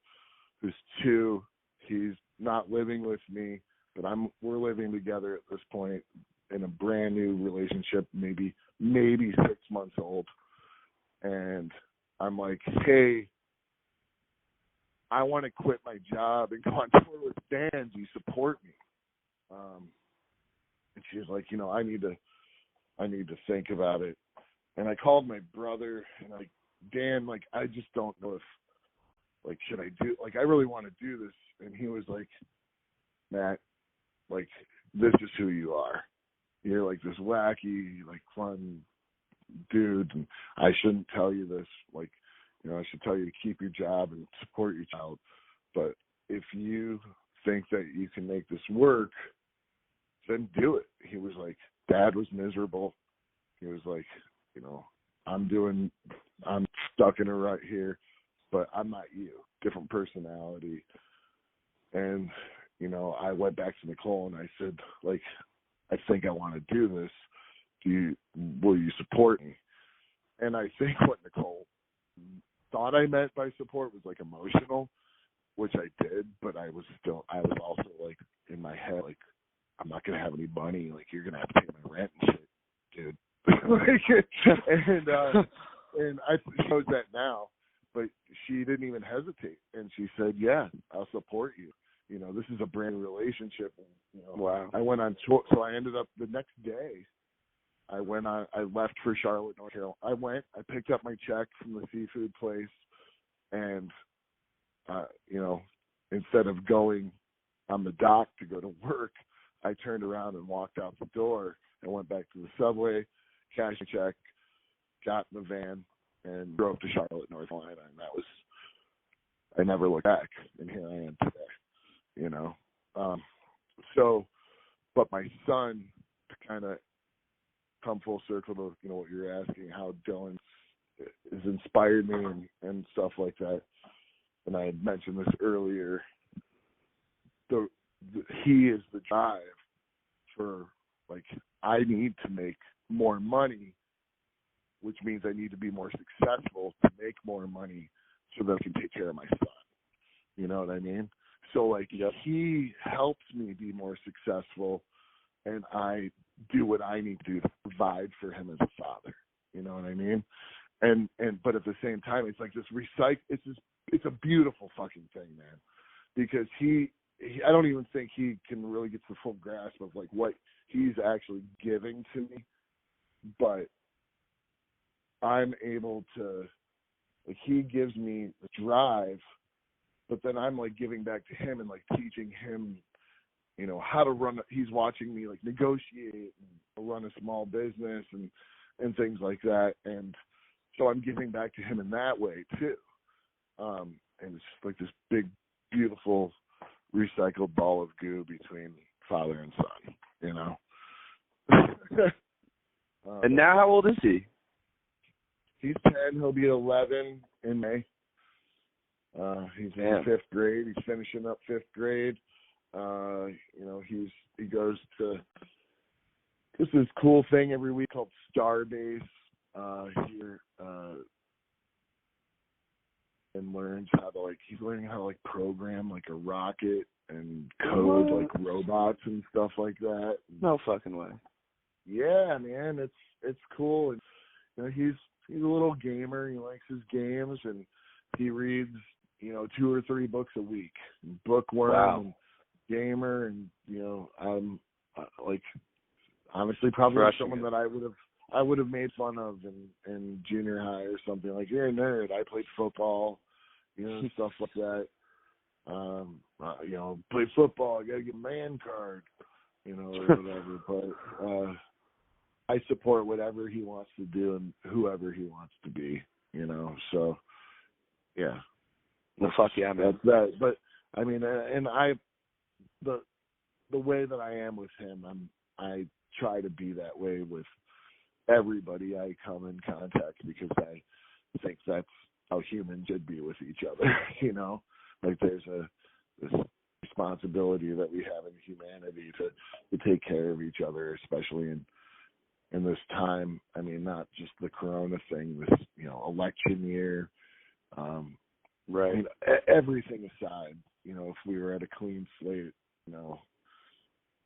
who's 2. He's not living with me, but we're living together at this point in a brand new relationship, maybe 6 months old. And I'm like, hey, I want to quit my job and go on tour with bands. You support me? And she's like, you know, I need to think about it. And I called my brother and like, Dan, like, I just don't know if, like, should I do, like, I really want to do this. And he was like, Matt, like, this is who you are. You're like this wacky, like, fun dude, and I shouldn't tell you this. Like, you know, I should tell you to keep your job and support your child. But if you think that you can make this work, then do it. He was like, Dad was miserable. He was like, you know, I'm stuck in a rut here, but I'm not you. Different personality. And, you know, I went back to Nicole and I said, like, I think I want to do this. Will you support me? And I think what Nicole thought I meant by support was like emotional, which I did, but I was also like in my head, like, I'm not going to have any money. Like, you're going to have to pay my rent and shit, dude. And I suppose that now, but she didn't even hesitate. And she said, yeah, I'll support you. You know, this is a brand new relationship. And, you know, wow. I went on tour. So I ended up the next day, I left for Charlotte, North Carolina. I picked up my check from the seafood place. And, you know, instead of going on the dock to go to work, I turned around and walked out the door and went back to the subway, cashed a check, got in the van, and drove to Charlotte, North Carolina. And I never looked back. And here I am today, you know. But my son, to kind of come full circle to, you know, what you're asking, how Dylan has inspired me and stuff like that. And I had mentioned this earlier. He is the drive for, like, I need to make more money, which means I need to be more successful to make more money so that I can take care of my son. You know what I mean? So, like, he helps me be more successful, and I do what I need to do to provide for him as a father. You know what I mean? But at the same time, it's like this it's a beautiful fucking thing, man, because I don't even think he can really get the full grasp of, like, what he's actually giving to me, but I'm able to, like, he gives me the drive, but then I'm, like, giving back to him and, like, teaching him, you know, how to run. He's watching me, like, negotiate and run a small business and things like that, and so I'm giving back to him in that way too. And it's like this big, beautiful, recycled ball of goo between father and son, you know. And now, how old is he? He's 10. He'll be 11 in May. He's in 5th grade. He's finishing up 5th grade. You know, he goes to this cool thing every week called Starbase here, and learns how to, like, he's learning how to, like, program, like, a rocket and code, like, robots and stuff like that. No fucking way. Yeah, man, it's cool. And, you know, he's a little gamer. He likes his games, and he reads, you know, 2 or 3 books a week. Bookworm, wow. And gamer, and, you know, I'm like, honestly, probably someone that I would have made fun of in junior high or something. Like, you're a nerd. I played football, you know, stuff like that. You know, play football. I got to get a man card, you know, or whatever. But I support whatever he wants to do and whoever he wants to be, you know. So, yeah. Well, fuck yeah, man. That's that. But I mean, and the way that I am with him, I try to be that way with everybody I come in contact, because I think that's how humans should be with each other. You know, like, there's this responsibility that we have in humanity to take care of each other, especially in this time. I mean, not just the Corona thing, this, election year. Right. I mean, everything aside, if we were at a clean slate,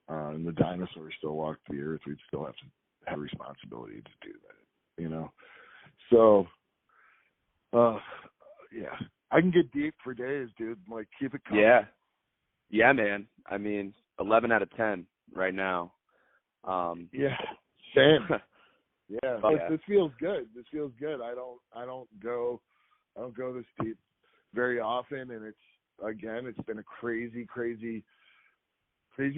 and the dinosaurs still walked the earth, we'd still have to have responsibility to do that, So, yeah, I can get deep for days, dude. Like, keep it coming. Yeah, man. I mean, 11 out of 10 right now. Yeah, same. Yeah, oh, yeah. This feels good. I don't go this deep very often, and it's been a crazy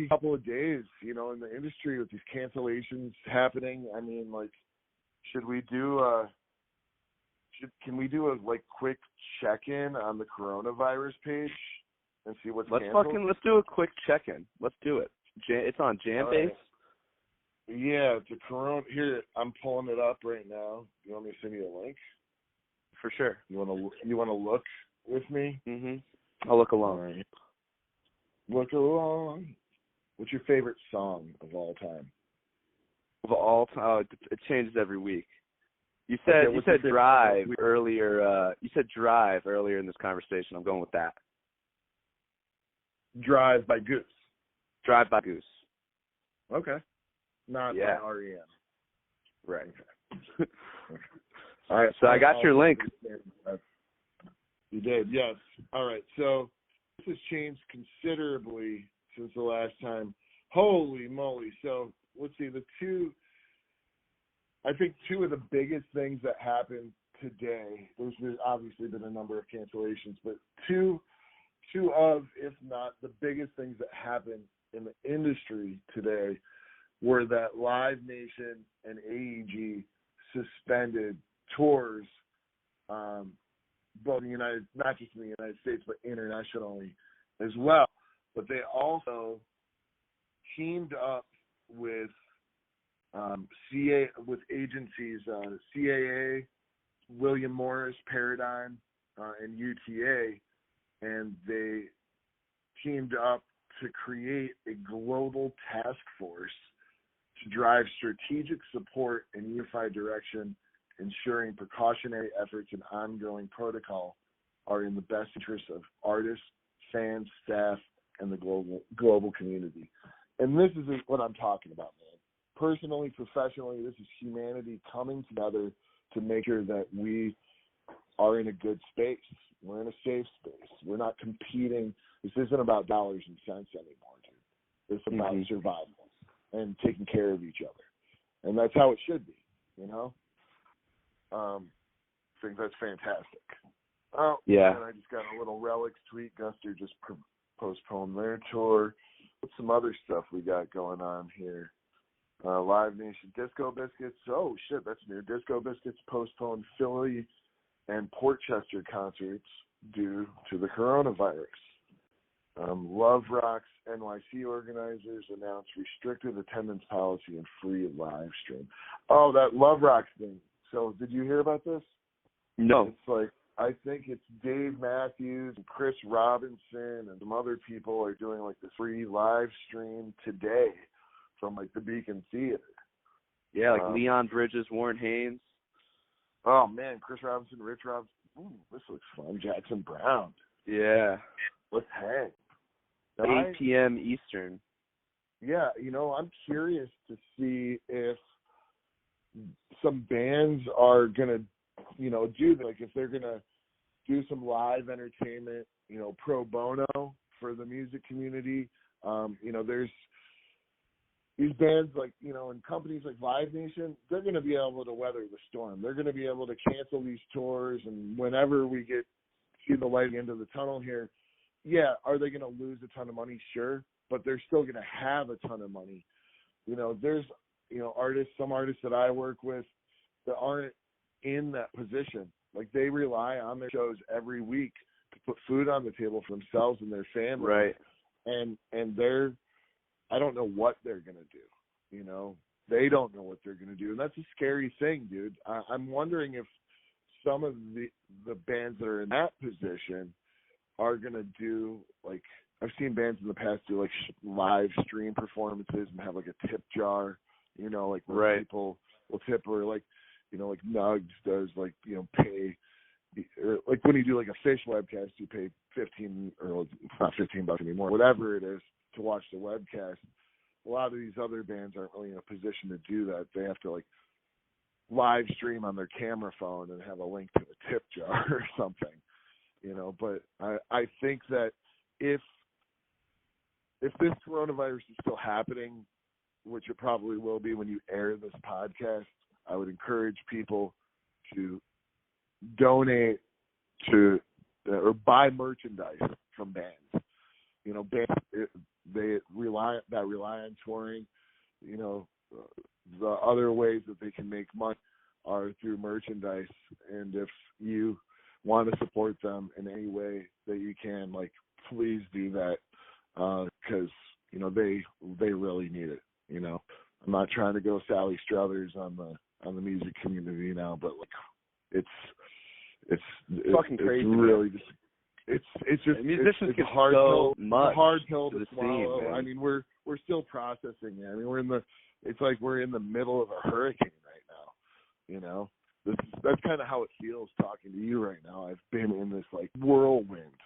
couple of days, in the industry with these cancellations happening. I mean, like, can we do a quick check-in on the coronavirus page and see what's canceled? Let's do a quick check-in. Let's do it. It's on Jambase. Right. Yeah, it's a Corona. Here, I'm pulling it up right now. You want me to send you a link? For sure. You want to look with me? I'll look along. All right. Look along. What's your favorite song of all time? Of all time, it changes every week. You said Drive earlier. You said Drive earlier in this conversation. I'm going with that. Drive by Goose. Drive by Goose. Okay. Not by REM. Right. Okay. All right. So I got your link. You did, yes. All right. So this has changed considerably since the last time. Holy moly. So let's see. I think two of the biggest things that happened today, there's obviously been a number of cancellations, but two of, if not the biggest things that happened in the industry today were that Live Nation and AEG suspended tours, both in not just in the United States, but internationally as well. But they also teamed up with with agencies, CAA, William Morris, Paradigm, and UTA, and they teamed up to create a global task force to drive strategic support and unified direction, ensuring precautionary efforts and ongoing protocol are in the best interest of artists, fans, staff, and the global community. And this is what I'm talking about, man. Personally, professionally, this is humanity coming together to make sure that we are in a good space. We're in a safe space. We're not competing. This isn't about dollars and cents anymore, dude. It's about survival and taking care of each other. And that's how it should be, I think that's fantastic. Oh, yeah. And I just got a little Relics tweet. Guster just postponed their tour. What's some other stuff we got going on here? Live Nation Disco Biscuits. Oh, shit, that's new. Disco Biscuits postponed Philly and Portchester concerts due to the coronavirus. Love Rock's NYC organizers announced restricted attendance policy and free live stream. Oh, that Love Rocks thing. So did you hear about this? No. It's like, I think it's Dave Matthews and Chris Robinson and some other people are doing like the free live stream today from like the Beacon Theater. Yeah, like Leon Bridges, Warren Haynes. Oh man, Chris Robinson, Rich Robinson. Ooh, this looks fun. Jackson Brown. Yeah. Let's hang. 8 p.m. Eastern. Yeah, I'm curious to see if some bands are gonna, do like if they're gonna do some live entertainment, pro bono for the music community. There's these bands like, and companies like Live Nation, they're going to be able to weather the storm. They're going to be able to cancel these tours, and whenever we see the light at the end of the tunnel here, yeah, are they going to lose a ton of money? Sure, but they're still going to have a ton of money. There's, some artists that I work with that aren't in that position. Like, they rely on their shows every week to put food on the table for themselves and their family. Right. And they're, I don't know what they're going to do. They don't know what they're going to do. And that's a scary thing, dude. I'm wondering if some of the bands that are in that position are going to do like I've seen bands in the past do like live stream performances and have like a tip jar, you know, like where people will tip, or like, you know, like Nugs does, like, you know, pay, or like when you do like a fish webcast, you pay 15, or not $15 anymore, whatever it is, to watch the webcast. A lot of these other bands aren't really in a position to do that. They have to like live stream on their camera phone and have a link to a tip jar or something, you know. But I think that if this coronavirus is still happening, which it probably will be when you air this podcast, I would encourage people to donate to or buy merchandise from bands. You know, bands they rely on touring. You know, the other ways that they can make money are through merchandise. And if you want to support them in any way that you can, like, please do that, because you know they really need it. You know, I'm not trying to go Sally Struthers on the music community now, but like it's fucking crazy. It's really just it's just musicians it's hard so pill, much. It's a hard pill to swallow. I mean, we're still processing it. I mean, it's like we're in the middle of a hurricane right now. You know, that's kind of how it feels talking to you right now. I've been in this like whirlwind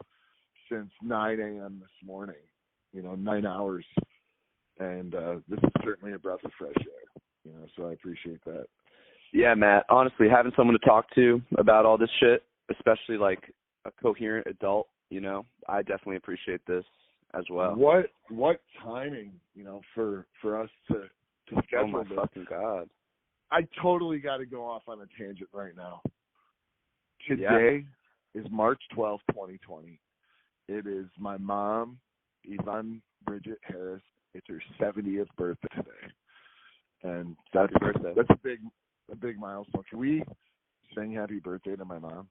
since 9 a.m. this morning. You know, 9 hours. And this is certainly a breath of fresh air, you know, so I appreciate that. Yeah, Matt, honestly, having someone to talk to about all this shit, especially like a coherent adult, you know, I definitely appreciate this as well. What timing, you know, for us to schedule oh my this. Fucking God. I totally got to go off on a tangent right now. Today is March 12th, 2020. It is my mom, Yvonne Bridget Harris. It's her 70th birthday today, and that's a big milestone. Can we sing "Happy Birthday" to my mom?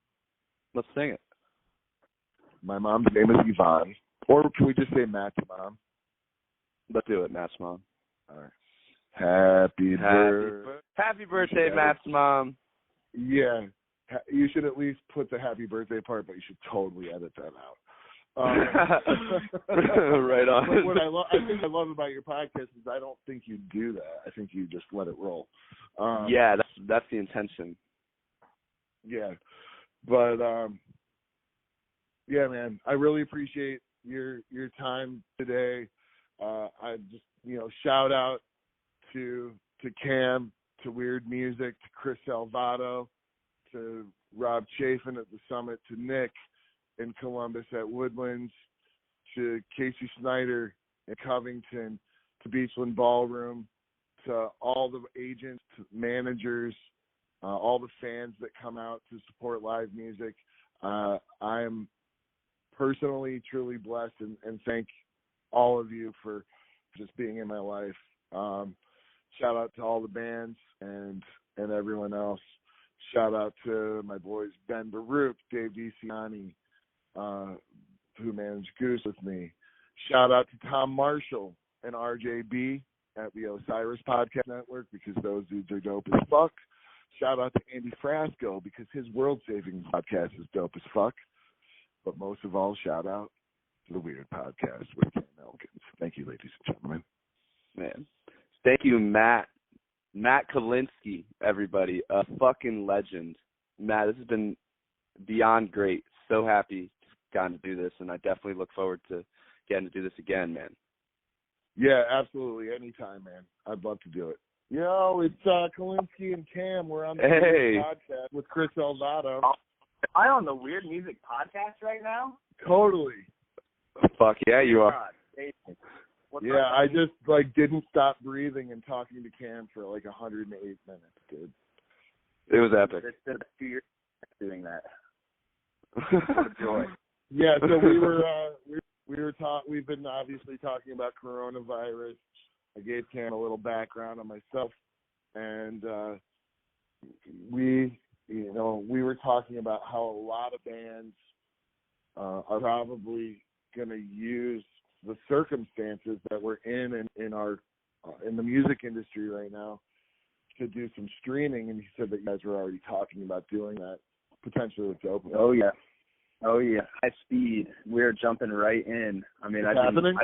Let's sing it. My mom's name is Yvonne, or can we just say Matt's mom? Let's do it, Matt's mom. All right. Happy birthday, Matt's mom. Yeah, you should at least put the happy birthday part, but you should totally edit that out. Right on. What I think I love about your podcast is I don't think you do that. I think you just let it roll. Yeah, that's the intention. Yeah, but yeah, man, I really appreciate your time today. I just, you know, shout out to Cam, to Weird Music, to Chris Salvato, to Rob Chafin at the Summit, to Nick in Columbus at Woodlands, to Casey Snyder in Covington, to Beachland Ballroom, to all the agents, managers, all the fans that come out to support live music. I am personally truly blessed and thank all of you for just being in my life. Shout out to all the bands and everyone else. Shout out to my boys Ben Baruch, Dave DiCiani, who managed Goose with me. Shout out to Tom Marshall and RJB at the Osiris Podcast Network, because those dudes are dope as fuck. Shout out to Andy Frasco, because his world-saving podcast is dope as fuck. But most of all, shout out to the Weird Podcast with Ken Elkins. Thank you, ladies and gentlemen. Man, thank you, Matt Kolinski, everybody. A fucking legend. Matt, this has been beyond great. So happy to gotten to do this, and I definitely look forward to getting to do this again, man. Yeah, absolutely. Anytime, man. I'd love to do it. Yo, it's Kolinski and Cam. We're on the podcast with Chris Salvato. Am I on the Weird Music Podcast right now? Totally. Fuck yeah, you are. Yeah, I just didn't stop breathing and talking to Cam for 108 minutes, dude. It was epic. It's been 2 years doing that. Joy. Yeah, so we've been obviously talking about coronavirus. I gave Cam a little background on myself, and we were talking about how a lot of bands are probably going to use the circumstances that we're in the music industry right now to do some streaming, and he said that you guys were already talking about doing that potentially with Dopapod. Oh yeah. Oh yeah, high speed. We're jumping right in. I mean, I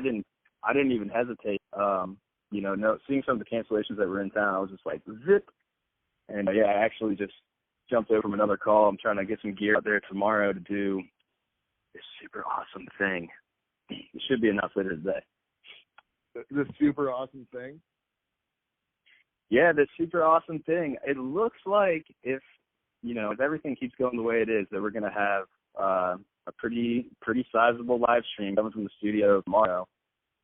didn't even hesitate. Seeing some of the cancellations that were in town, I was just like zip. And I actually just jumped over from another call. I'm trying to get some gear out there tomorrow to do this super awesome thing. It should be announced later today. The super awesome thing? Yeah, this super awesome thing. It looks like if everything keeps going the way it is, that we're going to have a pretty sizable live stream coming from the studio tomorrow.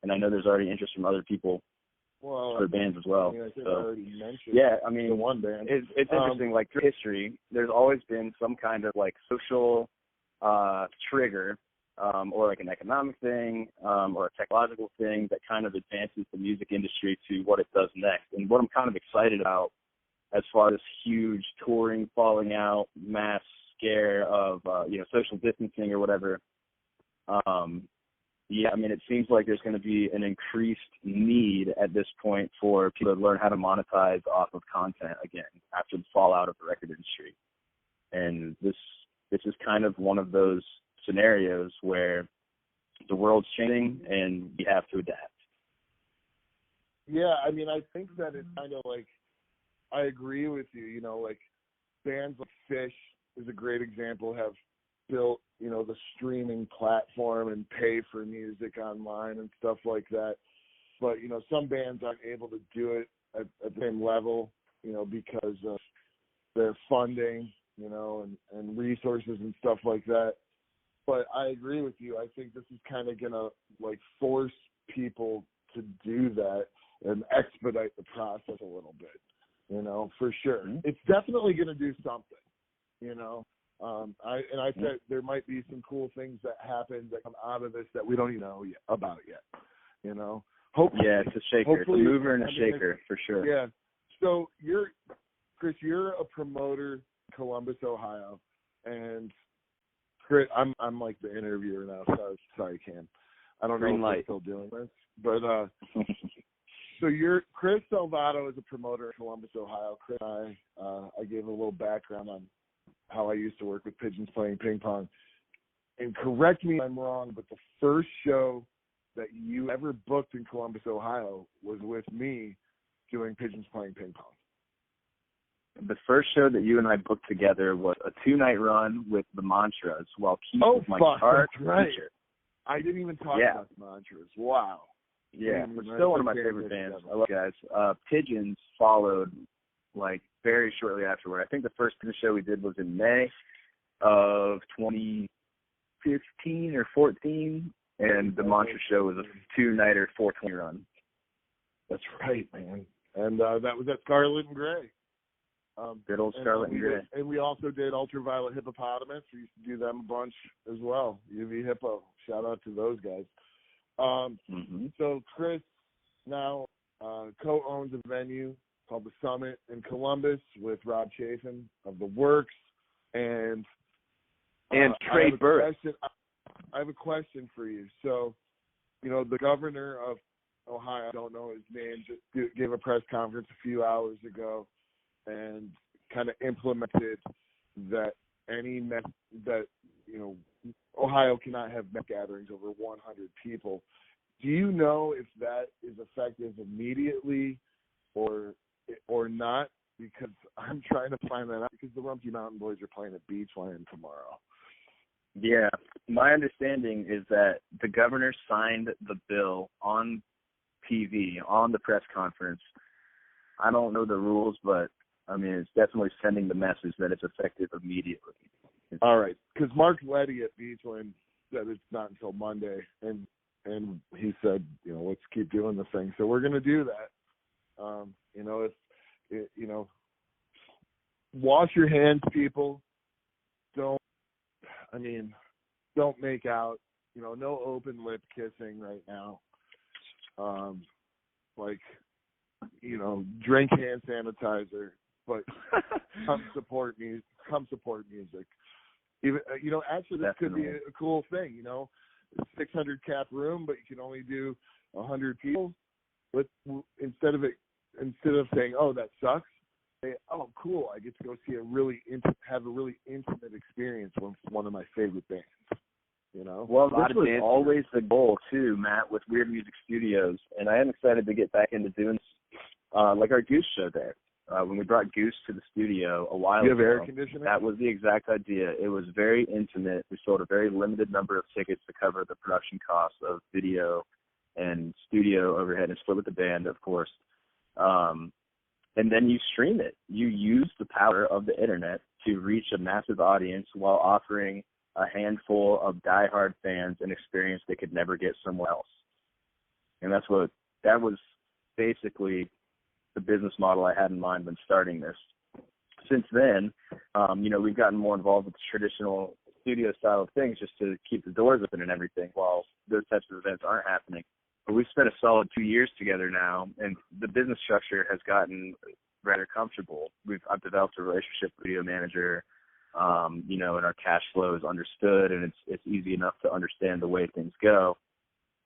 And I know there's already interest from other people for bands as well. I think I already mentioned the one band. It's interesting, like through history, there's always been some kind of like social trigger or like an economic thing or a technological thing that kind of advances the music industry to what it does next. And what I'm kind of excited about as far as huge touring, falling out, mass scare of, social distancing or whatever, it seems like there's going to be an increased need at this point for people to learn how to monetize off of content again after the fallout of the record industry. And this is kind of one of those scenarios where the world's changing and we have to adapt. Yeah, I think that it's kind of like, I agree with you, like bands like Fish is a great example, have built, the streaming platform and pay for music online and stuff like that. But, some bands aren't able to do it at the same level, because of their funding, and resources and stuff like that. But I agree with you. I think this is kind of going to, like, force people to do that and expedite the process a little bit, for sure. Mm-hmm. It's definitely going to do something, I said there might be some cool things that happen that come out of this that we don't even know about yet, Hopefully, yeah, it's a shaker. It's a mover and a shaker, for sure. Yeah. So Chris, you're a promoter in Columbus, Ohio, and Chris, I'm like the interviewer now. Sorry, Cam. I don't know if I'm still doing this, but so Chris Salvato is a promoter in Columbus, Ohio. Chris and I gave a little background on how I used to work with Pigeons Playing Ping Pong. And correct me if I'm wrong, but the first show that you ever booked in Columbus, Ohio was with me doing Pigeons Playing Ping Pong. The first show that you and I booked together was a 2-night run with the Mantras while Keith was my guitar teacher. I didn't even talk about the Mantras. Wow. Yeah, but still one of my favorite bands. I love you guys. Pigeons followed like very shortly afterward. I think the first show we did was in May of 2015 or 14, and the Mantra show was a 2-nighter 420 run. That's right, man. And that was at Scarlet and Gray. Good old Scarlet and Gray. And we also did Ultraviolet Hippopotamus. We used to do them a bunch as well. UV Hippo. Shout out to those guys. So Chris now co-owns a venue called The Summit in Columbus with Rob Chafin of The Works and Trey Burris. I have a question for you. So, the governor of Ohio, I don't know his name, just gave a press conference a few hours ago and kind of implemented that Ohio cannot have met gatherings over 100 people. Do you know if that is effective immediately or not? Because I'm trying to find that out because the Rumpke Mountain Boys are playing at Beachland tomorrow. Yeah, my understanding is that the governor signed the bill on TV, on the press conference. I don't know the rules, but, it's definitely sending the message that it's effective immediately. All right, because Mark Letty at Beachland said it's not until Monday, and he said, let's keep doing the thing. So we're going to do that. Wash your hands, people. Don't make out. No open lip kissing right now. Drink hand sanitizer, but come support music. Even, actually, this could be a cool thing. 600 cap room, but you can only do 100 people. But instead of saying, "Oh, that sucks," say, oh, cool, I get to go see have a really intimate experience with one of my favorite bands. You know? Well, this was always the goal too, Matt, with Weird Music Studios, and I am excited to get back into doing like our Goose show there. When we brought Goose to the studio a while ago. You have air conditioning? That was the exact idea. It was very intimate. We sold a very limited number of tickets to cover the production costs of video and studio overhead, and split with the band, of course. And then you stream it. You use the power of the internet to reach a massive audience while offering a handful of diehard fans an experience they could never get somewhere else. And that was basically the business model I had in mind when starting this. Since then, we've gotten more involved with the traditional studio style of things just to keep the doors open and everything while those types of events aren't happening. But we've spent a solid 2 years together now, and the business structure has gotten rather comfortable. I've developed a relationship with video manager, and our cash flow is understood, and it's easy enough to understand the way things go.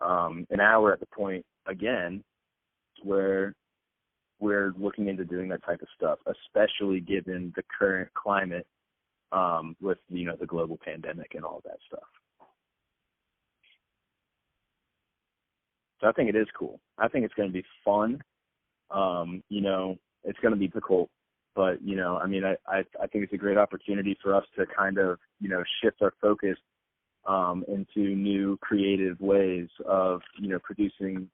And now we're at the point, again, where we're looking into doing that type of stuff, especially given the current climate with, the global pandemic and all that stuff. So I think it is cool. I think it's going to be fun. It's going to be difficult, but, I think it's a great opportunity for us to kind of, shift our focus into new creative ways of, producing,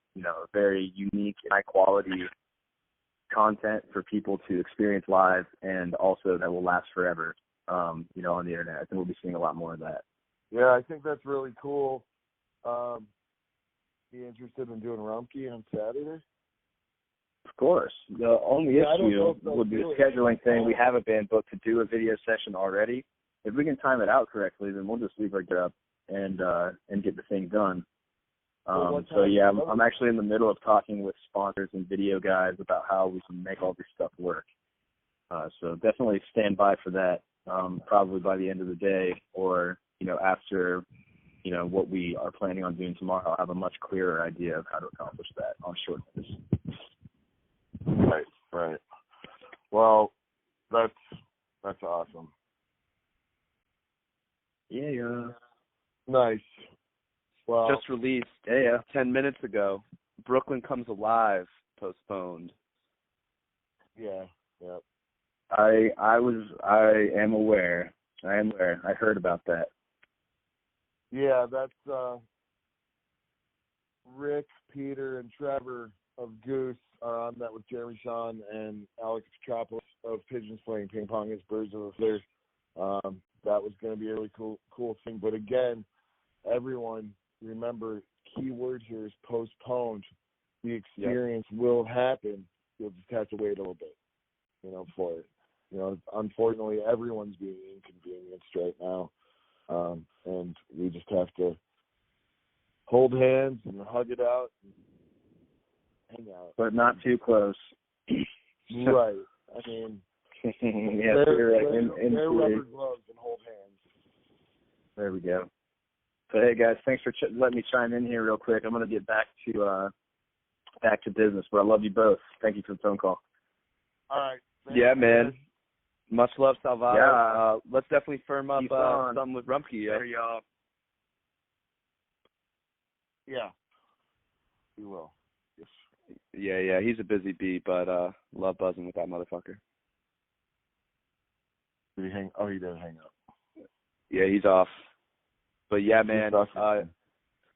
very unique, high quality content for people to experience live, and also that will last forever, on the internet. I think we'll be seeing a lot more of that. Yeah, I think that's really cool. Be interested in doing Rumpke on Saturday? Of course. The only issue would be the scheduling thing. We have a band booked to do a video session already. If we can time it out correctly, then we'll just leave our gear up and get the thing done. I'm actually in the middle of talking with sponsors and video guys about how we can make all this stuff work. So definitely stand by for that, probably by the end of the day, or, after, what we are planning on doing tomorrow. I'll have a much clearer idea of how to accomplish that on short notice. Right. Well, that's awesome. Yeah. Nice. Well, just released 10 minutes ago. Brooklyn Comes Alive, Postponed. Yeah. I am aware. I heard about that. Yeah, that's Rick, Peter, and Trevor of Goose are on that with Jeremy Shawn and Alex Petropoulos of Pigeons Playing Ping Pong as Birds of a Feather. That was going to be a really cool thing. But again, everyone, remember, key word here is postponed. The experience will happen. You'll just have to wait a little bit, for it. Unfortunately, everyone's being inconvenienced right now. And we just have to hold hands and hug it out and hang out. But not too close. Right. I mean, wear rubber gloves and hold hands. There we go. So, hey, guys, thanks for letting me chime in here real quick. I'm going to get back to business, but I love you both. Thank you for the phone call. All right. Yeah, man. Much love, Salvato. Yeah. Let's definitely firm up something with Rumpke. There, y'all. Yeah. We will. Yes. Yeah. He's a busy bee, but love buzzing with that motherfucker. Did he hang? Oh, he did hang up. Yeah, he's off. But yeah, man,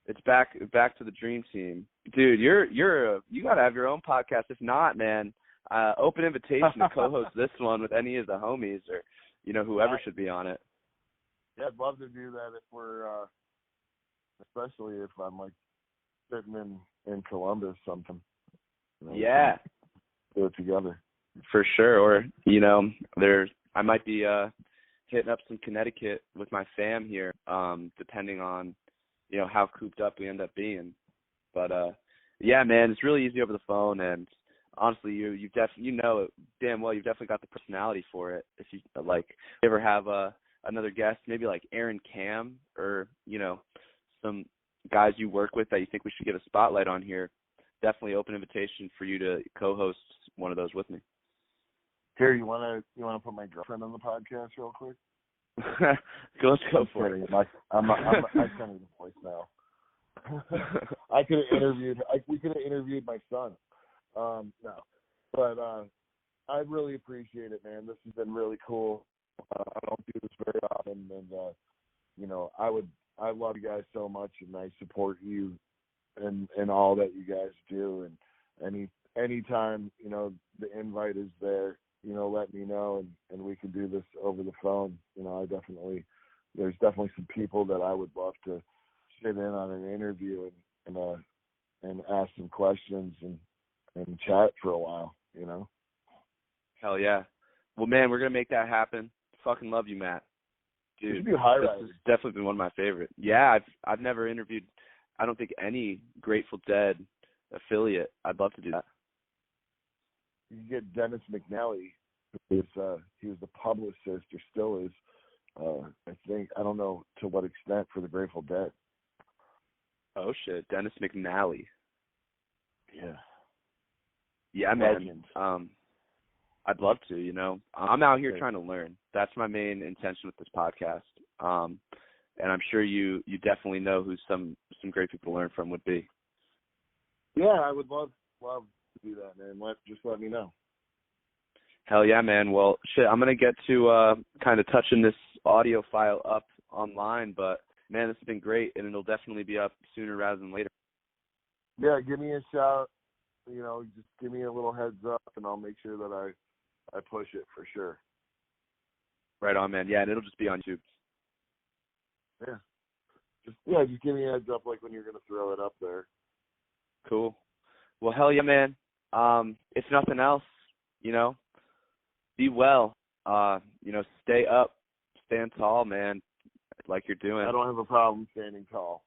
it's back to the dream team, dude. You gotta have your own podcast. If not, man, open invitation to co-host this one with any of the homies or whoever should be on it. Yeah, I'd love to do that if we're, especially if I'm like sitting in Columbus something. Yeah, do it together for sure. Or I might be hitting up some Connecticut with my fam here, depending on how cooped up we end up being. But yeah, man, it's really easy over the phone, and honestly, you know it damn well. You've definitely got the personality for it. If you ever have another guest, maybe like Aaron Cam or some guys you work with that you think we should get a spotlight on here, definitely open invitation for you to co-host one of those with me. Here, you wanna put my girlfriend on the podcast real quick? Let's go for it. I sent her the voice now. I could have interviewed. We could have interviewed my son. No, but I really appreciate it, man. This has been really cool. I don't do this very often, and I love you guys so much, and I support you and all that you guys do. And anytime the invite is there, let me know, and we can do this over the phone. There's definitely some people that I would love to sit in on an interview and ask some questions and chat for a while. Hell yeah. Well, man, we're gonna make that happen. Fucking love you, Matt. Dude, this has definitely been one of my favorite. Yeah, I've never interviewed, I don't think, any Grateful Dead affiliate. I'd love to do that. You get Dennis McNally, he was the publicist, or still is. I think, I don't know to what extent, for the Grateful Dead. Oh shit, Dennis McNally. Yeah. Yeah, man. I'd love to. I'm out here trying to learn. That's my main intention with this podcast. And I'm sure you definitely know who some great people to learn from would be. Yeah, I would love to do that, man. Just let me know. Hell yeah, man. Well, shit, I'm going to get to kind of touching this audio file up online, but, man, this has been great, and it'll definitely be up sooner rather than later. Yeah, give me a shout. Just give me a little heads up, and I'll make sure that I push it for sure. Right on, man. Yeah, and it'll just be on YouTube. Yeah. Just give me a heads up, like when you're going to throw it up there. Cool. Well, hell yeah, man. If nothing else, be well. Stay up, stand tall, man, like you're doing. I don't have a problem standing tall.